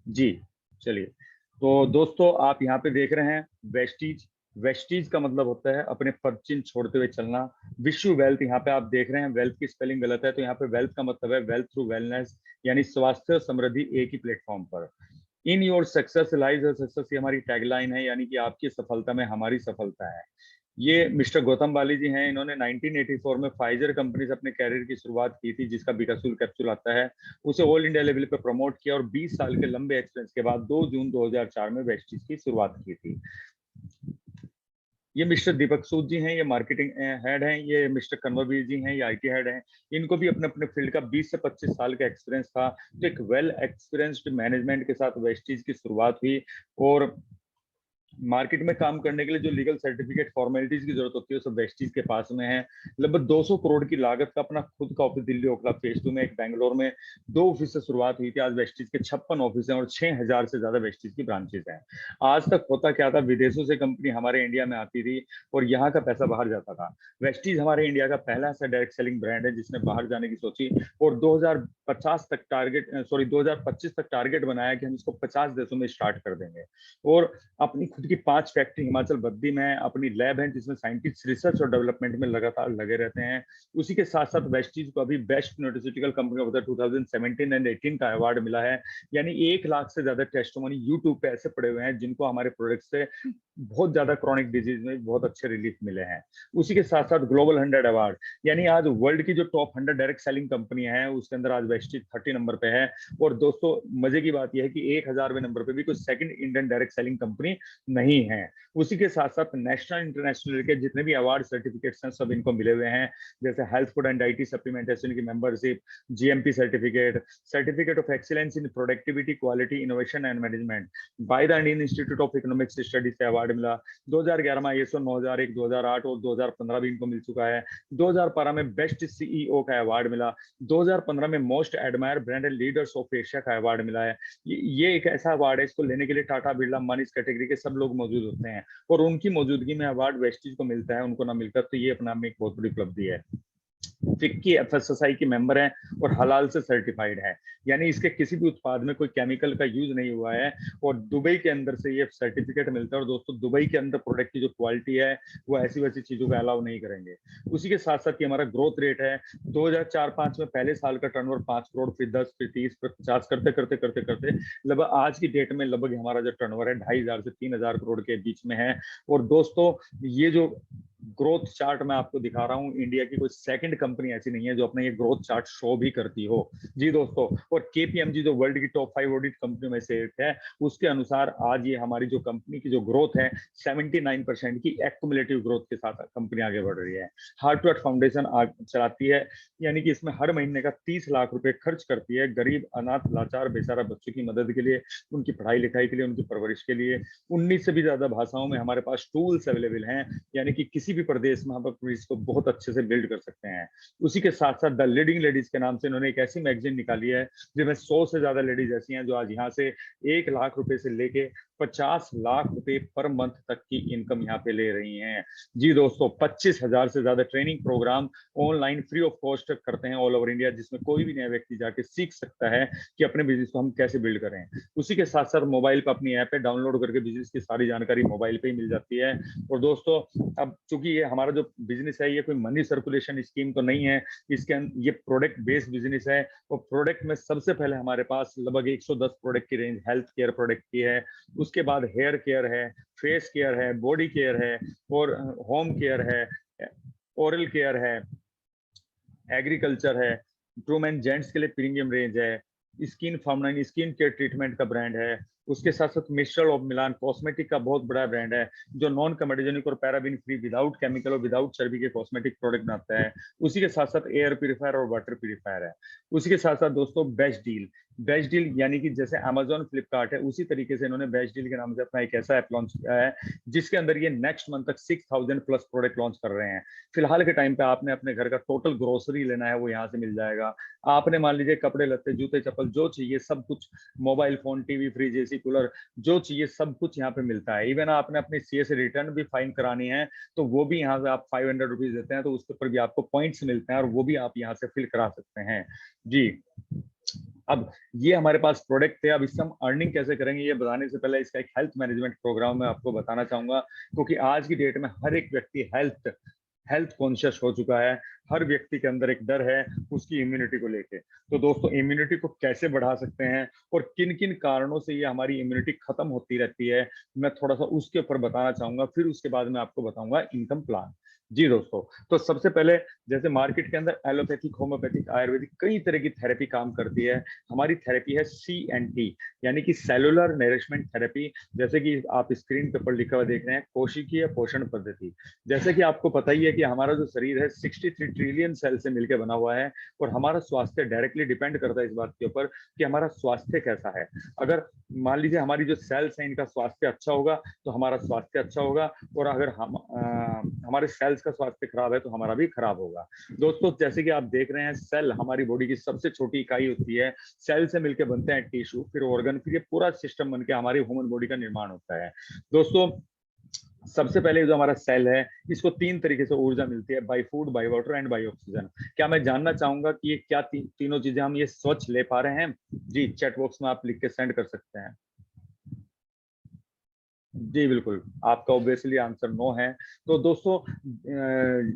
जी, चलिए। तो दोस्तों आप यहाँ पे देख रहे हैं वेस्टीज। वेस्टीज का मतलब होता है अपने पदचिन्ह छोड़ते हुए चलना। विश्व वेल्थ यहाँ पे आप देख रहे हैं, वेल्थ की स्पेलिंग गलत है, तो यहाँ पे वेल्थ का मतलब है वेल्थ थ्रू वेलनेस, यानी स्वास्थ्य और समृद्धि एक ही प्लेटफॉर्म पर। In your success lies your success, ये हमारी टैगलाइन है, यानी कि आपकी सफलता में हमारी सफलता है। ये मिस्टर गौतम बाली जी हैं, इन्होंने 1984 में फाइजर कंपनी से अपने कैरियर की शुरुआत की थी, जिसका बिकासुल कैप्सूल आता है। उसे ऑल इंडिया लेवल पे प्रमोट किया और 20 साल के लंबे एक्सपीरियंस के बाद 2 जून 2004 में वेस्टीज की शुरुआत की थी। ये मिस्टर दीपक सूद जी हैं, ये मार्केटिंग हेड हैं। ये मिस्टर कन्वरवीर जी हैं, ये आईटी हेड हैं। इनको भी अपने अपने फील्ड का 20 से 25 साल का एक्सपीरियंस था। तो एक वेल एक्सपीरियंस्ड मैनेजमेंट के साथ वेस्टीज की शुरुआत हुई। और मार्केट में काम करने के लिए जो लीगल सर्टिफिकेट फॉर्मेलिटीज की जरूरत होती है, सब वेस्टीज के पास में है। लगभग 200 करोड़ की लागत का अपना खुद का ऑफिस दिल्ली ओखला फेज 2 में, एक बैंगलोर में, 2 ऑफिस से शुरुआत हुई थी। आज वेस्टीज के 56 ऑफिस हैं और 6000 से ज्यादा वेस्टीज की ब्रांचेस हैं। आज तक होता क्या था, विदेशों से कंपनी हमारे इंडिया में आती थी और यहाँ का पैसा बाहर जाता था। वेस्टीज हमारे इंडिया का पहला ऐसा डायरेक्ट सेलिंग ब्रांड है जिसने बाहर जाने की सोची और 2025 तक टारगेट बनाया कि हम इसको 50 देशों में स्टार्ट कर देंगे। और अपनी खुद की 5 फैक्ट्री हिमाचल बद्दी में है, अपनी लैब है जिसमें साइंटिस्ट रिसर्च और डेवलपमेंट में लगातार लगे रहते हैं। उसी के साथ साथ वेस्टीज को अभी best nutraceutical company of the 2017 and 18 का अवार्ड मिला है। यानी 1 लाख से ज्यादा टेस्टिमोनी यूट्यूब पे ऐसे पड़े हुए हैं जिनको हमारे प्रोडक्ट से बहुत ज्यादा क्रॉनिक डिजीज में बहुत अच्छे रिलीफ मिले हैं। उसी के साथ साथ ग्लोबल 100 अवार्ड, यानी आज वर्ल्ड की जो टॉप 100 डायरेक्ट सेलिंग कंपनी है उसके अंदर आज वेस्टीज 30 नंबर पे है। और दोस्तों मजे की बात यह है कि 1000वें नंबर पे भी कोई second Indian direct selling company नहीं है। उसी के साथ साथ नेशनल इंटरनेशनल के जितने भी अवार्ड सर्टिफिकेट्स हैं सब इनको मिले हुए हैं, जैसे health food and dietary supplementation की membership, GMP certificate, certificate of excellence in productivity quality innovation and management by the Indian Institute of Economics Studies से अवार्ड मिला। 2011 में ISO 9001, 2008 और 2015 भी इनको मिल चुका है। 2012 में बेस्ट सीईओ का अवार्ड मिला। 2015 में most admire brand leaders of Asia का अवार्ड मिला है। ये एक ऐसा अवार्ड है, इसको लेने के लिए टाटा बिरला अंबानी इस कैटेगरी के सब लोग मौजूद होते हैं और उनकी मौजूदगी में अवार्ड वेस्टीज को मिलता है, उनको ना मिलता। तो ये अपना में एक बहुत बड़ी उपलब्धि है। फिक्की एफएसएसआई की मेंबर है और हलाल से सर्टिफाइड है, यानी इसके किसी भी उत्पाद में कोई केमिकल का यूज नहीं हुआ है और दुबई के अंदर से ये सर्टिफिकेट मिलता है। और दोस्तों दुबई के अंदर प्रोडक्ट की जो क्वालिटी है वो ऐसी वैसी चीजों का अलाउ नहीं करेंगे। उसी के साथ साथ ये हमारा ग्रोथ रेट है। 2004-5 में पहले साल का टर्नओवर 5 करोड़, फिर 10, फिर 30, फिर 50 करते करते करते करते लगभग आज की डेट में लगभग हमारा जो टर्नओवर है 2500 से 3000 करोड़ के बीच में है। और दोस्तों ये जो ग्रोथ चार्ट मैं आपको दिखा रहा हूं, इंडिया की कोई सेकंड कंपनी ऐसी नहीं है जो अपना ये ग्रोथ चार्ट शो भी करती हो। जी दोस्तों, और केपीएमजी जो वर्ल्ड की टॉप 5 ऑडिट कंपनी में से एक है, उसके अनुसार आज ये हमारी जो कंपनी की जो ग्रोथ है 79% की एक्युमुलेटिव ग्रोथ के साथ कंपनी आगे बढ़ रही है। हार्ट टू हार्ट फाउंडेशन चलाती है, यानी कि इसमें हर महीने का 30 लाख रुपए खर्च करती है गरीब अनाथ लाचार बेचारा बच्चों की मदद के लिए, उनकी पढ़ाई लिखाई के लिए, उनकी परवरिश के लिए। 19 से भी ज्यादा भाषाओं में हमारे पास टूल्स अवेलेबल हैं, यानी कि किसी भी प्रदेश में हम अपनी इसको बहुत अच्छे से बिल्ड कर सकते हैं। उसी के साथ साथ द लीडिंग लेडीज के नाम से इन्होंने एक ऐसी मैगजीन निकाली है जिसमें 100 से ज्यादा लेडीज ऐसी हैं जो आज यहाँ से 1 लाख रुपए से लेके 50 लाख रुपए पर मंथ तक की इनकम यहाँ पे ले रही हैं। जी दोस्तों, 25,000 से ज्यादा training program online free of cost करते हैं ऑल ओवर इंडिया, जिसमें कोई भी नया व्यक्ति जाके सीख सकता है कि अपने बिजनेस को हम कैसे बिल्ड करें। उसी के साथ साथ मोबाइल पर अपनी ऐप है, डाउनलोड करके बिजनेस की सारी जानकारी मोबाइल पे ही मिल जाती है। और दोस्तों अब चूंकि ये हमारा जो बिजनेस है ये कोई मनी सर्कुलेशन स्कीम तो नहीं है, ये प्रोडक्ट बेस्ड बिजनेस है। और प्रोडक्ट में सबसे पहले हमारे पास लगभग 110 प्रोडक्ट की रेंज हेल्थ केयर प्रोडक्ट की है। उसके बाद हेयर केयर है, फेस केयर है, बॉडी केयर है और होम केयर है, ओरल केयर है, एग्रीकल्चर है, ट्रूम एंड जेंट्स के लिए प्रीमियम रेंज है, स्किन फार्मलाइन स्किन केयर ट्रीटमेंट का ब्रांड है। उसके साथ साथ मिस्ट्रल ऑफ मिलान कॉस्मेटिक का बहुत बड़ा ब्रांड है जो नॉन कमेडोजेनिक और पैराबिन फ्री विदाउट केमिकल और विदाउट चर्बी के कॉस्मेटिक प्रोडक्ट बनाता है। उसी के साथ साथ एयर प्यूरिफायर और वाटर प्यूरिफायर है। उसी के साथ साथ दोस्तों बेस्ट डील यानी कि जैसे अमेजोन फ्लिपकार्ट है उसी तरीके से इन्होंने बेस्ट डील के नाम से अपना एक ऐसा ऐप लॉन्च किया है जिसके अंदर ये नेक्स्ट मंथ तक 6000 प्लस प्रोडक्ट लॉन्च कर रहे हैं। फिलहाल के टाइम पे आपने अपने घर का टोटल ग्रोसरी लेना है वो यहाँ से मिल जाएगा। आपने मान लीजिए कपड़े लत्ते जूते चप्पल जो चाहिए सब कुछ, mobile phone TV fridge AC cooler जो चाहिए सब कुछ यहाँ पे मिलता है। इवन आपने अपनी सीए से रिटर्न भी फाइन करानी है तो वो भी यहाँ से आप 500 रुपीज देते हैं तो उसके ऊपर भी आपको पॉइंट्स मिलते हैं और वो भी आप यहाँ से फिल करा सकते हैं। जी अब ये हमारे पास प्रोडक्ट है, अब इससे हम अर्निंग कैसे करेंगे ये बताने से पहले इसका एक हेल्थ मैनेजमेंट प्रोग्राम मैं आपको बताना चाहूंगा, क्योंकि आज की डेट में हर एक व्यक्ति हेल्थ हेल्थ कॉन्शियस हो चुका है। हर व्यक्ति के अंदर एक डर है उसकी इम्यूनिटी को लेके। तो दोस्तों, इम्यूनिटी को कैसे बढ़ा सकते हैं और किन किन कारणों से ये हमारी इम्यूनिटी खत्म होती रहती है, मैं थोड़ा सा उसके ऊपर बताना चाहूंगा। फिर उसके बाद मैं आपको बताऊंगा इनकम प्लान। जी दोस्तों, तो सबसे पहले, जैसे मार्केट के अंदर एलोपैथिक, होम्योपैथिक, आयुर्वेदिक कई तरह की थेरेपी काम करती है। हमारी थेरेपी है CNT, यानी कि सेलुलर नरिशमेंट थेरेपी। जैसे कि आप स्क्रीन के ऊपर लिखा हुआ देख रहे हैं, कोशिकीय पोषण पद्धति। जैसे कि आपको पता ही है कि हमारा जो शरीर है 63 ट्रिलियन सेल से मिलकर बना हुआ है, और हमारा स्वास्थ्य डायरेक्टली डिपेंड करता है इस बात के ऊपर कि हमारा स्वास्थ्य कैसा है। अगर मान लीजिए हमारी जो सेल्स हैं इनका स्वास्थ्य अच्छा होगा तो हमारा स्वास्थ्य अच्छा होगा, और अगर हम हमारे सेल्स का स्वास्थ्य खराब है तो हमारा भी खराब होगा। दोस्तों, जैसे कि आप देख रहे हैं, सेल हमारी बॉडी की सबसे छोटी इकाई होती है। सेल से मिलकर बनते हैं टिश्यू, फिर ऑर्गन, फिर ये पूरा सिस्टम बनकर हमारी ह्यूमन बॉडी का निर्माण होता है। दोस्तों, सबसे पहले जो हमारा सेल है, इसको 3 तरीके से ऊर्जा मिलती है, by food, by water and by oxygen. क्या मैं जानना चाहूंगा कि ये क्या तीनों चीजें हम ये स्वच्छ ले पा रहे हैं? जी, चैट बॉक्स में आप लिख के सेंड कर सकते हैं। जी बिल्कुल, आपका ऑब्वियसली आंसर नो है। तो दोस्तों,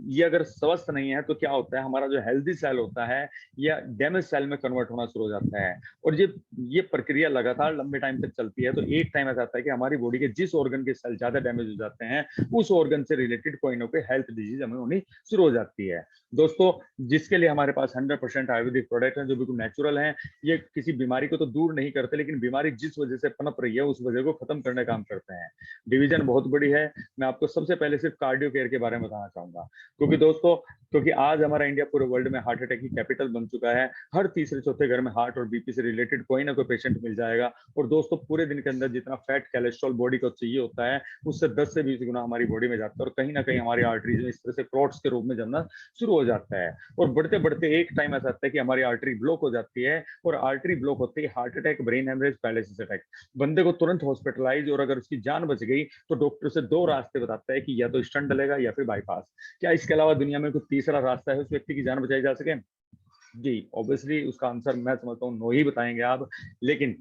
ये अगर स्वस्थ नहीं है तो क्या होता है, हमारा जो हेल्दी सेल होता है या डैमेज सेल में कन्वर्ट होना शुरू हो जाता है। और ये प्रक्रिया लगातार लंबे टाइम तक चलती है। तो एक टाइम ऐसा आता है कि हमारी बॉडी के जिस ऑर्गन के सेल ज्यादा डैमेज हो जाते हैं, उस ऑर्गन से रिलेटेड कोई ना कोई हेल्थ डिजीज हमें होनी शुरू हो जाती है। दोस्तों, जिसके लिए हमारे पास 100% आयुर्वेदिक प्रोडक्ट है जो बिल्कुल नेचुरल है। ये किसी बीमारी को तो दूर नहीं करते, लेकिन बीमारी जिस वजह से पनप रही है उस वजह को खत्म करने का काम करते हैं। डिवीजन बहुत बड़ी है। मैं आपको सबसे पहले सिर्फ कार्डियो केयर के बारे में बताना चाहूंगा, क्योंकि दोस्तों, क्योंकि आज हमारा इंडिया पूरे वर्ल्ड में हार्ट अटैक की कैपिटल बन चुका है। हर तीसरे चौथे घर में हार्ट और बीपी से रिलेटेड कोई ना कोई पेशेंट मिल जाएगा। और दोस्तों, पूरे दिन के अंदर जितना फैट कोलेस्ट्रॉल बॉडी को चाहिए होता है, उससे 10 से 20 गुना हमारी बॉडी में जाता है, और कहीं ना कहीं हमारी आर्टरीज में इस तरह से क्लॉट्स के रूप में जमना शुरू हो जाता है। और बढ़ते बढ़ते एक टाइम ऐसा आता है कि हमारी आर्टरी ब्लॉक हो जाती है, और आर्टरी ब्लॉक होते ही heart attack, brain haemorrhage, paralysis attack. बंदे को तुरंत हॉस्पिटलाइज, और अगर उसकी जान बच गई तो डॉक्टर से 2 रास्ते बताता है कि या तो स्टंट डलेगा या फिर बाईपास। क्या इसके अलावा दुनिया में कोई तीसरा रास्ता है उस व्यक्ति की जान बचाई जा सके? जी, ऑब्वियसली उसका आंसर मैं समझता हूँ नो ही बताएंगे आप। लेकिन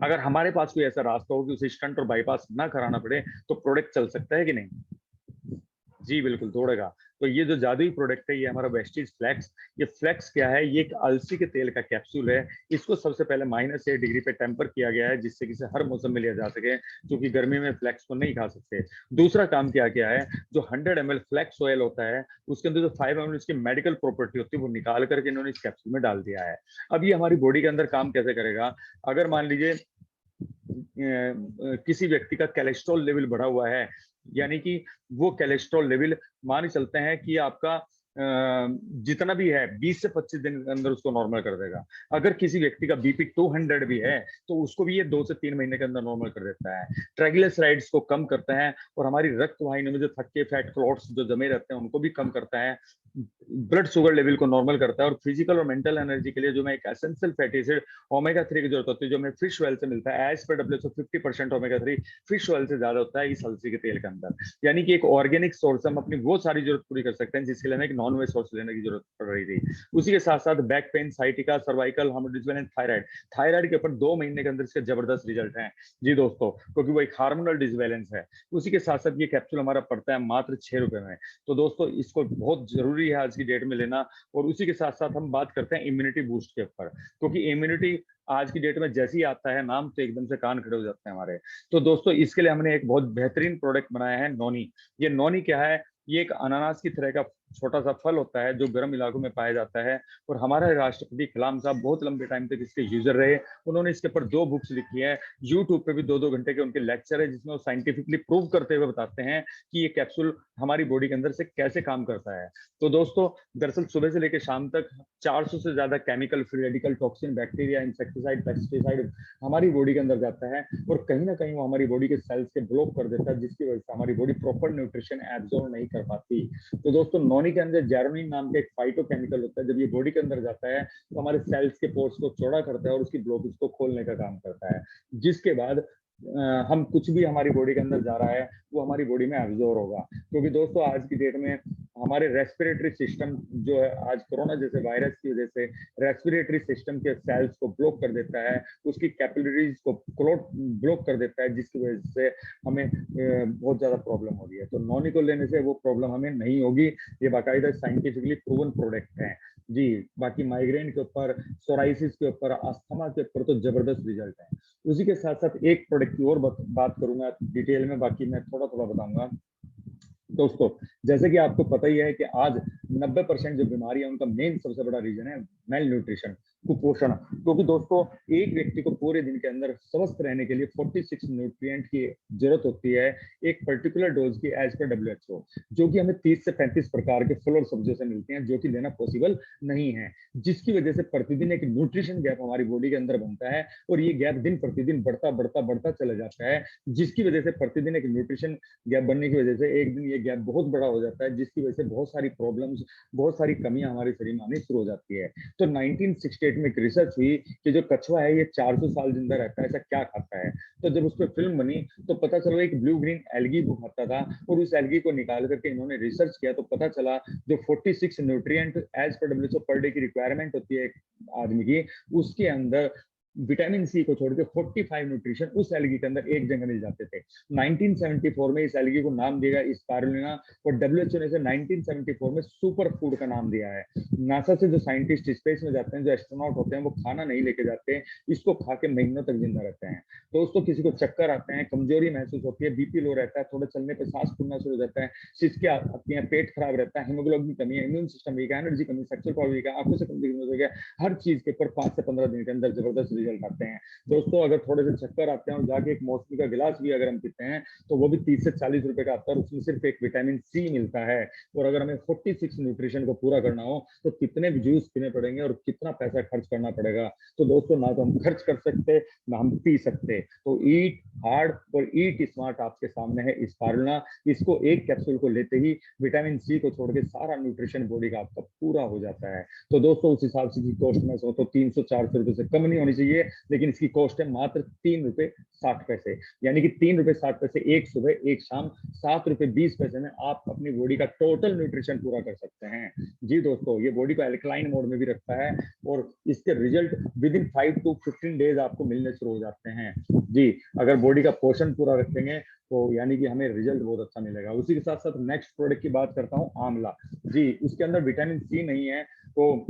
अगर हमारे पास कोई ऐसा रास्ता हो कि उसे स्टंट और बाईपास ना कराना पड़े, तो प्रोडक्ट चल सकता है कि नहीं? जी बिल्कुल, दौड़ेगा। तो ये जो जादुई प्रोडक्ट है, ये हमारा वेस्टीज फ्लेक्स। ये फ्लेक्स क्या है? ये एक अलसी के तेल का कैप्सूल है। इसको सबसे पहले -8 डिग्री पे टेम्पर किया गया है, जिससे कि इसे हर मौसम में लिया जा सके, क्योंकि गर्मी में फ्लेक्स को नहीं खा सकते। दूसरा काम क्या किया है, जो 100 ml फ्लेक्स ऑयल होता है, उसके अंदर जो 5 ml इसकी मेडिकल प्रॉपर्टी होती है, वो निकाल करके इन्होंने इस कैप्सूल में डाल दिया है। अब ये हमारी बॉडी के अंदर काम कैसे करेगा? अगर मान लीजिए किसी व्यक्ति का कोलेस्ट्रॉल लेवल बढ़ा हुआ है, यानी कि वो कोलेस्ट्रॉल लेवल, मान के चलते हैं कि आपका जितना भी है 20 से 25 दिन के अंदर उसको नॉर्मल कर देगा। अगर किसी व्यक्ति का बीपी 200 भी है तो उसको भी ये 2 से 3 महीने के अंदर नॉर्मल कर देता है। ट्राइग्लिसराइड्स को कम करता है, और हमारी रक्त वाहिनी में जो थक्के, फैट, क्लॉट्स जो जमे रहते हैं उनको भी कम करता है। ब्लड शुगर लेवल को नॉर्मल करता है, और फिजिकल और मेंटल एनर्जी के लिए जो मैं एक एसेंशियल फैटी एसिड ओमेगा 3 की जरूरत होती है, जो हमें फिश ऑयल से मिलता है। As per WHO 50% omega 3 fish oil से ज्यादा होता है इस अलसी के तेल के अंदर। यानी कि एक ऑर्गेनिक सोर्स, हम अपनी वो सारी जरूरत पूरी कर सकते हैं जिसके लिए हमें एक नॉन वेज सोर्स लेने की जरूरत पड़ रही थी। उसी के साथ साथ back pain, sciatica, cervical, hormone, thyroid. Thyroid के ऊपर 2 महीने के अंदर इसके जबरदस्त रिजल्ट हैं। जी दोस्तों, क्योंकि वो एक हार्मोनल डिसबैलेंस है। उसी के साथ साथ ये कैप्सूल हमारा पड़ता है मात्र 6 रुपए में। तो दोस्तों, इसको बहुत जरूरी है आज की डेट में लेना। और उसी के साथ साथ हम बात करते हैं इम्यूनिटी बूस्ट के ऊपर, क्योंकि इम्यूनिटी आज की डेट में जैसे ही आता है नाम, तो एकदम से कान खड़े हो जाते हैं हमारे। तो दोस्तों, इसके लिए हमने एक बहुत बेहतरीन प्रोडक्ट बनाया है, नोनी। ये नोनी क्या है? ये एक अनानास की तरह का छोटा सा फल होता है जो गर्म इलाकों में पाया जाता है। और हमारे राष्ट्रपति कलाम साहब बहुत लंबे टाइम तक इसके यूजर रहे। उन्होंने इसके ऊपर 2 बुक्स लिखी है। यूट्यूब पे भी 2-2 घंटे के उनके लेक्चर है, जिसमें वो साइंटिफिकली प्रूव करते हुए बताते हैं कि ये कैप्सूल हमारी बॉडी के अंदर से कैसे काम करता है। तो दोस्तों, दरअसल सुबह से लेकर शाम तक 400 से ज्यादा chemical, free radical, toxin, bacteria, insecticide, pesticide हमारी बॉडी के अंदर जाता है, और कहीं ना कहीं वो हमारी बॉडी के सेल्स के ब्लॉक कर देता है, जिसकी वजह से हमारी बॉडी प्रॉपर न्यूट्रिशन एब्जॉर्ब नहीं कर पाती। तो दोस्तों, नोनी के अंदर जैरोनिन नाम का एक फाइटोकेमिकल होता है। जब ये बॉडी के अंदर जाता है तो हमारे सेल्स के पोर्स को चौड़ा करता है, और उसकी ब्लॉकेज को खोलने का काम करता है, जिसके बाद हम कुछ भी हमारी बॉडी के अंदर जा रहा है वो हमारी बॉडी में एब्जॉर्ब होगा। क्योंकि दोस्तों, आज की डेट में हमारे रेस्पिरेटरी सिस्टम जो है आज कोरोना जैसे वायरस की वजह से रेस्पिरेटरी सिस्टम के सेल्स को ब्लॉक कर देता है, उसकी कैपिलरीज को ब्लॉक कर देता है, जिसकी वजह से हमें बहुत ज्यादा प्रॉब्लम हो रही है। तो नॉनी को लेने से वो प्रॉब्लम हमें नहीं होगी, ये बाकायदा साइंटिफिकली प्रूवन प्रोडक्ट है जी। बाकी माइग्रेन के ऊपर, सोराइसिस के ऊपर, अस्थमा के ऊपर तो जबरदस्त रिजल्ट है। उसी के साथ साथ एक प्रोडक्ट की और बात करूंगा डिटेल में, बाकी मैं थोड़ा थोड़ा बताऊंगा। दोस्तों जैसे कि आपको पता ही है कि आज 90% जो बीमारी है उनका मेन सबसे बड़ा रीजन है मेल न्यूट्रिशन, कुपोषण। क्योंकि दोस्तों एक व्यक्ति को पूरे दिन के अंदर स्वस्थ रहने के लिए 46 न्यूट्रिएंट की जरूरत होती है, एक पर्टिकुलर डोज की एज पर WHO, जो कि हमें 30 से 35 प्रकार के फल और सब्जियों से मिलते हैं, जो कि लेना पॉसिबल नहीं है, जिसकी वजह से प्रतिदिन एक न्यूट्रिशन गैप हमारी बॉडी के अंदर बनता है, और ये गैप दिन प्रतिदिन बढ़ता बढ़ता बढ़ता चला जाता है, जिसकी वजह से प्रतिदिन एक न्यूट्रिशन गैप बनने की वजह से एक दिन ये गैप बहुत बड़ा हो जाता है, जिसकी वजह से बहुत सारी प्रॉब्लम्स, बहुत सारी कमियां हमारे शरीर में आनी शुरू हो जाती है। तो 1968 में एक रिसर्च हुई कि जो कछुआ है ये 400 साल जिंदा रहता है, ऐसा क्या खाता है। तो जब उस पर फिल्म बनी तो पता चला एक ब्लू ग्रीन एल्गी को खाता था, और उस एल्गी को निकाल करके इन्होंने रिसर्च किया तो पता चला जो 46 nutrient as per WHO per day की रिक्वायरमेंट होती है एक आदमी की, उसके अंदर विटामिन सी को छोड़ के 45 न्यूट्रिशन उस एल्गी के अंदर एक जगह मिल जाते थे। 1974 में इस एल्गी को नाम दिया गया स्पारुलिना, और WHO ने इसे 1974 में सुपर फूड का नाम दिया है। नासा से जो साइंटिस्ट स्पेस में जाते हैं, जो एस्ट्रोनॉट होते हैं, वो खाना नहीं लेके जाते, इसको खा के महीनों तक जिंदा रहते हैं। दोस्तों किसी को चक्कर आते हैं, कमजोरी महसूस होती है, BP लो रहता है, थोड़ा चलने पर सांस फूलना शुरू हो जाता है, सिसके आती है, पेट खराब रहता है, हीमोग्लोबिन की कमी है, इम्यून सिस्टम वीक है, एनर्जी कमी, सेक्सुअल पावर वीक है, आंखों से कमजोरी हो गया, हर चीज के ऊपर 5 से 15 दिन के अंदर जबरदस्त रिजल्ट आते हैं। दोस्तों अगर थोड़े से चक्कर आते हैं और जाके एक मौसमी का गिलास भी अगर हम पीते हैं तो वो भी 30 से 40 रुपए का आता है, और उसमें सिर्फ एक विटामिन सी मिलता है। और अगर हमें 46 न्यूट्रिशन को पूरा करना हो तो कितने भी जूस पीने पड़ेंगे और कितना पैसा खर्च करना पड़ेगा। तो दोस्तों ना तो हम खर्च कर सकते ना हम पी सकते। तो ईट हार्ड और ईट स्मार्ट आपके सामने है स्पारुलिना। इसको एक कैप्सूल को लेते ही विटामिन सी को छोड़ के सारा न्यूट्रिशन बॉडी का आपका पूरा हो जाता है। तो दोस्तों उस हिसाब से कॉस्ट में तो 300-400 रुपए से कम नहीं होनी चाहिए, लेकिन इसकी कॉस्ट है मात्र 3 रुपए 60 पैसे, यानी कि 3 रुपए 60 पैसे एक सुबह एक शाम, 7 रुपए 20 पैसे में आप अपनी बॉडी का टोटल न्यूट्रिशन पूरा कर सकते हैं। जी दोस्तों ये बॉडी को एल्कलाइन मोड में भी रखता है, और इसके result with in 5 to 15 days आपको मिलने शुरू हो जाते हैं। जी अगर बॉडी का पोषण पूरा रखेंगे तो यानी कि हमें रिजल्ट बहुत अच्छा मिलेगा। उसी के साथ साथ नेक्स्ट प्रोडक्ट की बात करता हूँ, आंवला। जी उसके अंदर विटामिन सी नहीं है, तो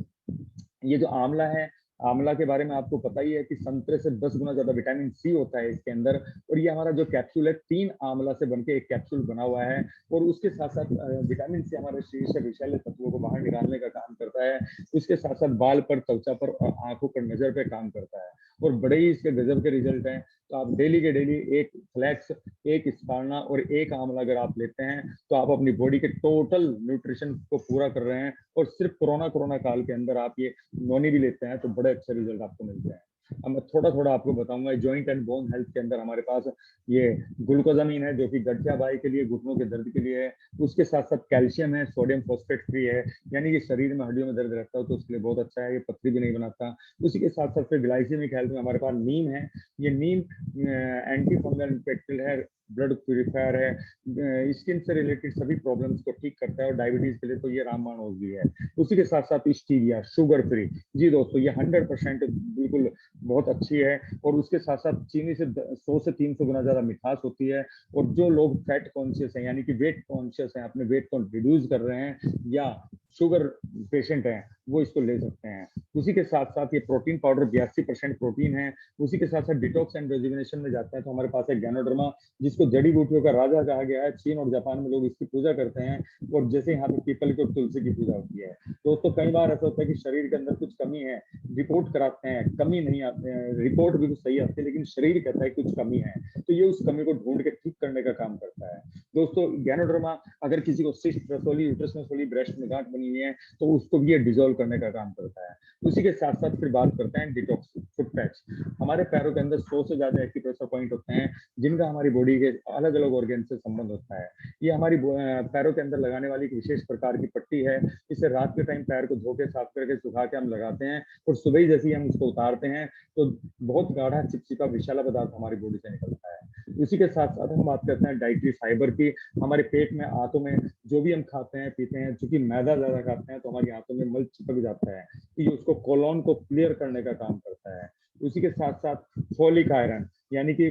ये जो आंवला है, आंवला के बारे में आपको पता ही है कि संतरे से 10 गुना ज्यादा विटामिन सी होता है इसके अंदर। और ये हमारा जो कैप्सूल है 3 आंवला से बनके एक कैप्सूल बना हुआ है, और उसके साथ साथ विटामिन सी हमारे शरीर से विषैले तत्वों को बाहर निकालने का काम करता है। उसके साथ साथ बाल पर, त्वचा पर और आंखों पर, नजर पे काम करता है, और बड़े ही इसके गजब के रिजल्ट हैं। तो आप डेली के डेली एक फ्लैक्स, एक स्पारना और एक आंवला अगर आप लेते हैं तो आप अपनी बॉडी के टोटल न्यूट्रिशन को पूरा कर रहे हैं। और सिर्फ कोरोना काल के अंदर आप ये नोनी भी लेते हैं तो बड़े अच्छे रिजल्ट आपको मिलते हैं। अब मैं थोड़ा थोड़ा आपको बताऊंगा। जॉइंट एंड बोन हेल्थ के अंदर हमारे पास ये ग्लूकोजामीन है, जो कि गठिया बाई के लिए, घुटनों के दर्द के लिए है। उसके साथ साथ कैल्शियम है, सोडियम फॉस्फेट फ्री है, यानी कि शरीर में हड्डियों में दर्द रहता हो तो उसके लिए बहुत अच्छा है, ये पथरी भी नहीं बनाता। उसी के साथ साथ फिर ग्लाइसेमिक हेल्थ में हमारे पास नीम है। ये नीम एंटी फंगल इन्फेक्टेड है, ब्लड प्यूरिफायर है, स्किन से रिलेटेड सभी प्रॉब्लम्स को ठीक करता है, और डायबिटीज के लिए तो ये रामबाण औषधि है। उसी के साथ साथ स्टीविया शुगर फ्री। जी दोस्तों ये 100% बिल्कुल बहुत अच्छी है, और उसके साथ साथ चीनी से 100 से 300 गुना ज्यादा मिठास होती है। और जो लोग फैट कॉन्शियस हैं, यानी कि वेट कॉन्शियस हैं, अपने वेट को रिड्यूस कर रहे हैं, या शुगर पेशेंट हैं, वो इसको ले सकते हैं। उसी के साथ साथ ये प्रोटीन पाउडर 82% प्रोटीन है। उसी के साथ साथ डिटॉक्स एंड रेजुविनेशन में जाते हैं तो हमारे पास है गैनोडर्मा, जिसको जड़ी बूटियों का राजा कहा गया है। चीन और जापान में लोग इसकी पूजा करते हैं, और जैसे यहाँ पे पीपल की और तुलसी की पूजा होती है। दोस्तों कई बार ऐसा होता है कि शरीर के अंदर कुछ कमी है, रिपोर्ट कराते हैं, कमी नहीं आते हैं, रिपोर्ट भी कुछ सही आती है, लेकिन शरीर कहता है कुछ कमी है, तो ये उस कमी को ढूंढ के ठीक करने का काम करता है। दोस्तों गैनोडर्मा, अगर किसी को सिस्ट, रसोली, यूट्रस में सोली, ब्रेस्ट में गांठ बनी हुई है तो उसको भी ये डिजोल्व करने का काम करता है। उसी के साथ साथ फिर बात करते हैं डिटॉक्स फुट पैच। हमारे पैरों के अंदर 100 से ज्यादा एक्यूप्रेशर पॉइंट होते हैं, जिनका हमारी बॉडी के अलग अलग ऑर्गन से संबंध होता है। ये हमारी पैरों के अंदर लगाने वाली एक विशेष प्रकार की पट्टी है। इसे रात के टाइम पैर को धो के, साफ करके, सुखा के हम लगाते हैं, और सुबह जैसे ही हम उसको उतारते हैं तो बहुत गाढ़ा चिपचिपा विषैला पदार्थ हमारी बॉडी से निकलता है। उसी के साथ साथ हम बात करते हैं डाइटरी फाइबर की। हमारे पेट में, आंतों में जो भी हम खाते हैं पीते हैं, चूंकि मैदा ज्यादा खाते हैं तो हमारी आंतों में मल चिपक जाता है, तो ये उसको कोलोन को क्लियर करने का काम करता है। उसी के साथ साथ फोलिक आयरन यानी कि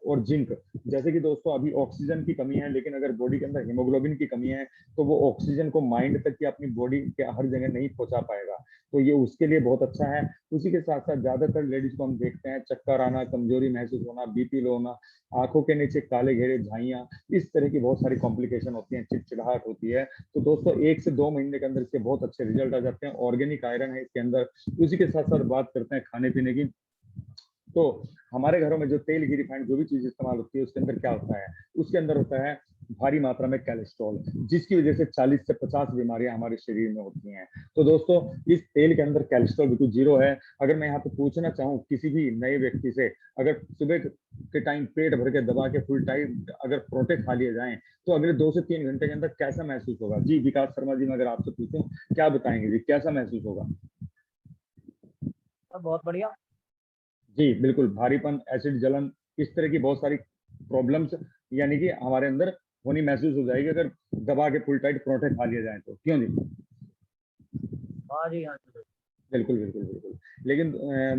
और जिंक, जैसे कि दोस्तों अभी ऑक्सीजन की कमी है, लेकिन अगर बॉडी के अंदर हीमोग्लोबिन की कमी है तो वो ऑक्सीजन को माइंड तक या अपनी बॉडी के हर जगह नहीं पहुंचा पाएगा, तो ये उसके लिए बहुत अच्छा है। उसी के साथ साथ ज्यादातर लेडीज को हम देखते हैं चक्कर आना, कमजोरी महसूस होना, बीपी लो होना, आंखों के नीचे काले घेरे, झाइयां, इस तरह की बहुत सारी कॉम्प्लिकेशन होती हैं, चिड़चिड़ाहट होती है। तो दोस्तों 1 से 2 महीने के अंदर इसके बहुत अच्छे रिजल्ट आ जाते हैं। ऑर्गेनिक आयरन है इसके अंदर। उसी के साथ साथ बात करते हैं खाने पीने की। तो हमारे घरों में जो तेल की रिफाइंड जो भी चीज इस्तेमाल होती है उसके अंदर क्या होता है, उसके अंदर होता है भारी मात्रा में कोलेस्ट्रॉल, जिसकी वजह से 40 से 50 बीमारियां हमारे शरीर में होती हैं। तो दोस्तों इस तेल के अंदर कोलेस्ट्रॉल बिल्कुल जीरो है। अगर मैं यहाँ पे पूछना चाहूँ किसी भी नए व्यक्ति से, अगर सुबह के टाइम पेट भर के दबा के फुल टाइम अगर परोठे खा लिए जाएं तो अगले 2 से 3 घंटे के अंदर कैसा महसूस होगा? जी विकास शर्मा जी, मैं अगर आपसे पूछूं क्या बताएंगे जी, कैसा महसूस होगा? बहुत बढ़िया। जी बिल्कुल, भारीपन, एसिड जलन, इस तरह की बहुत सारी प्रॉब्लम्स यानी कि हमारे अंदर होनी महसूस हो जाएगी अगर दबा के फुल टाइट परोठे खा लिए जाए तो, क्यों जी? हाँ जी, हाँ जी। बिल्कुल बिल्कुल बिल्कुल। लेकिन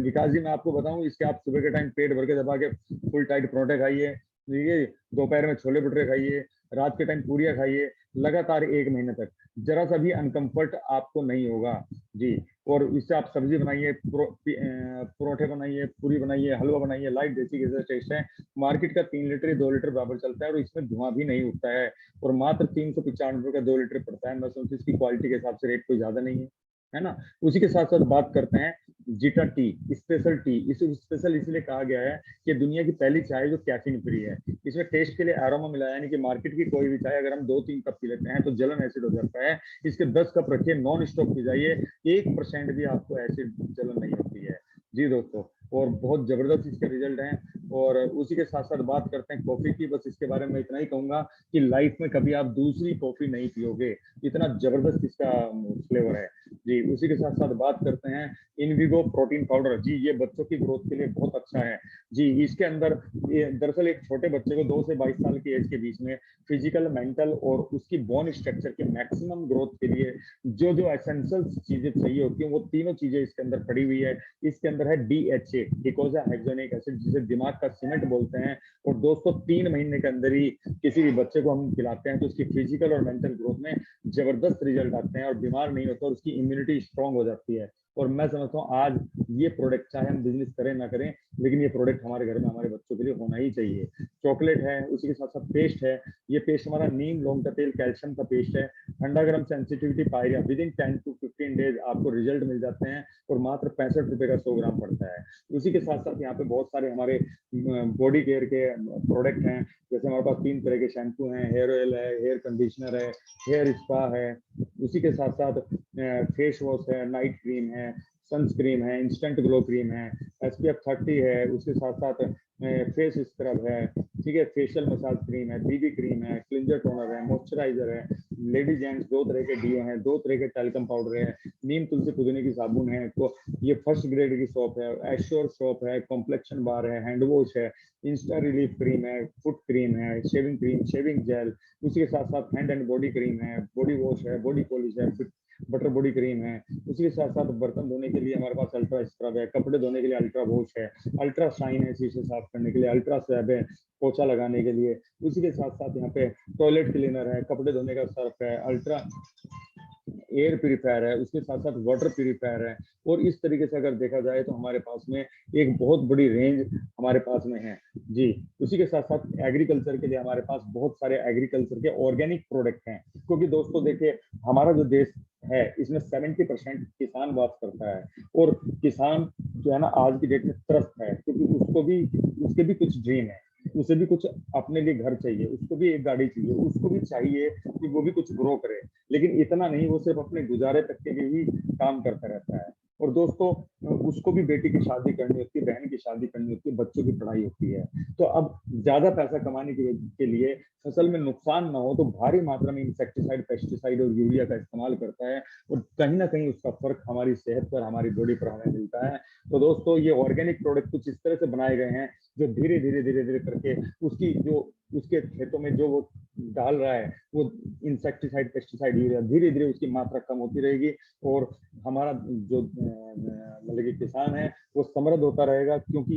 विकास जी मैं आपको बताऊं, इसके आप सुबह के टाइम पेट भर के दबा के फुल टाइट परोठे खाइए, ठीक है, दोपहर में छोले भटूरे खाइए, रात के टाइम पूरियां खाइए, लगातार 1 महीने तक जरा सा भी अनकंफर्ट आपको नहीं होगा जी। और इससे आप सब्जी बनाइए, परोठे बनाइए, पूरी बनाइए, हलवा बनाइए, लाइट देसी घी से टेस्ट है। मार्केट का 3 लीटर 2 लीटर बराबर चलता है और इसमें धुआं भी नहीं उठता है, और मात्र 395 का 2 लीटर पड़ता है। मैं सोचती इसकी क्वालिटी के हिसाब से रेट कोई ज्यादा नहीं है ना। उसी के साथ साथ बात करते हैं जीटा टी, स्पेशल टी। इसे स्पेशल इसलिए कहा गया है कि दुनिया की पहली चाय जो कैफीन फ्री है। इसमें टेस्ट के लिए एरोमा मिला है, यानी कि मार्केट की कोई भी चाय अगर हम 2-3 कप पी लेते हैं तो जलन एसिड हो जाता है। इसके 10 कप रखिए, नॉन स्टॉप पी जाइए, 1% भी आपको एसिड जलन नहीं होती है जी दोस्तों। और बहुत जबरदस्त इसके रिजल्ट हैं। और उसी के साथ साथ बात करते हैं कॉफी की। बस इसके बारे में इतना ही कहूंगा कि लाइफ में कभी आप दूसरी कॉफी नहीं पियोगे, इतना जबरदस्त इसका फ्लेवर है जी। उसी के साथ साथ बात करते हैं इनविगो प्रोटीन पाउडर। जी ये बच्चों की ग्रोथ के लिए बहुत अच्छा है जी। इसके अंदर दरअसल एक छोटे बच्चे को 2 से 22 साल की एज के बीच में फिजिकल, मेंटल और उसकी बोन स्ट्रक्चर के मैक्सिमम ग्रोथ के लिए जो जो एसेंशियल चीजें चाहिए होती हैं वो तीनों चीजें इसके अंदर पड़ी हुई है। इसके अंदर है DHA, डिकोजा हेक्सोनिक एसिड, जिसे दिमाग का सीमेंट बोलते हैं। और दोस्तों 3 महीने के अंदर ही किसी भी बच्चे को हम खिलाते हैं तो उसकी फिजिकल और मेंटल ग्रोथ में जबरदस्त रिजल्ट आते हैं और बीमार नहीं होता और उसकी इम्यूनिटी स्ट्रांग हो जाती है। और मैं समझता हूँ आज ये प्रोडक्ट चाहे हम बिजनेस करें ना करें, लेकिन ये प्रोडक्ट हमारे घर में हमारे बच्चों के लिए होना ही चाहिए। चॉकलेट है, उसी के साथ साथ पेस्ट है। ये पेस्ट हमारा नीम लौंग का तेल, कैल्शियम का पेस्ट है। ठंडा गर्म sensitivity pyorrhoea, with in 10 to 15 days आपको रिजल्ट मिल जाते हैं और मात्र 65 रुपए का 100 ग्राम पड़ता है। उसी के साथ साथ यहाँ पे बहुत सारे हमारे बॉडी केयर के प्रोडक्ट हैं। जैसे हमारे पास 3 तरह के शैम्पू हैं, हेयर ऑयल है, हेयर कंडीशनर है, हेयर स्पा है। उसी के साथ साथ फेस वॉश है, नाइट क्रीम है, सनस्क्रीम है, इंस्टेंट ग्लो क्रीम है, SPF 30 है। उसके साथ साथ फेस स्क्रब है, ठीक है, फेशियल मसाज क्रीम है, BB क्रीम है, क्लिंजर टोनर है, मॉइस्चराइजर है। लेडीज जेंट्स 2 तरह के डीओ हैं, 2 तरह के टेल्कम पाउडर है, नीम तुलसी पुदीने की साबुन है। तो ये फर्स्ट ग्रेड की सोप है, एश्योर सोप है, कॉम्प्लेक्शन बार है, हैंड वॉश है, इंस्टा रिलीफ क्रीम है, फुट क्रीम है, शेविंग क्रीम, शेविंग जेल। उसी के साथ साथ हैंड एंड बॉडी क्रीम है, बॉडी वॉश है, बॉडी पॉलिश है, बटर बॉडी क्रीम है। उसी के साथ साथ बर्तन धोने के लिए हमारे पास अल्ट्रा स्क्रब है, कपड़े धोने के लिए अल्ट्रा वॉश है, अल्ट्रा शाइन है शीशे साफ करने के लिए, अल्ट्रा स्वैब है पोछा लगाने के लिए। उसी के साथ साथ यहाँ पे टॉयलेट क्लीनर है, कपड़े धोने का सर्फ है, अल्ट्रा एयर प्यूरिफायर है, उसके साथ साथ वाटर प्यूरिफायर है। और इस तरीके से अगर देखा जाए तो हमारे पास में एक बहुत बड़ी रेंज हमारे पास में है जी। उसी के साथ साथ एग्रीकल्चर के लिए हमारे पास बहुत सारे एग्रीकल्चर के ऑर्गेनिक प्रोडक्ट हैं। क्योंकि दोस्तों देखिए हमारा जो देश है इसमें 70% किसान वास करता है। और किसान जो है ना आज की डेट में त्रस्त है, क्योंकि उसके भी कुछ ड्रीम है, उसे भी कुछ अपने लिए घर चाहिए, उसको भी एक गाड़ी चाहिए, उसको भी चाहिए कि वो भी कुछ ग्रो करे। लेकिन इतना नहीं, वो सिर्फ अपने गुजारे तक के लिए ही काम करता रहता है। और दोस्तों उसको भी बेटी की शादी करनी होती है, बहन की शादी करनी होती है, बच्चों की पढ़ाई होती है। तो अब ज्यादा पैसा कमाने के लिए फसल में नुकसान ना हो तो भारी मात्रा में इंसेक्टिसाइड, पेस्टिसाइड और यूरिया का इस्तेमाल करता है। और कहीं ना कहीं उसका फर्क हमारी सेहत पर, हमारी बॉडी पर हमें मिलता है। तो दोस्तों ये ऑर्गेनिक प्रोडक्ट कुछ इस तरह से बनाए गए हैं जो धीरे धीरे धीरे धीरे करके उसकी जो उसके खेतों में जो वो डाल रहा है वो इंसेक्टिसाइड, पेस्टिसाइड, यूरिया, धीरे धीरे उसकी मात्रा कम होती रहेगी और हमारा जो मतलब कि किसान है वो समृद्ध होता रहेगा, क्योंकि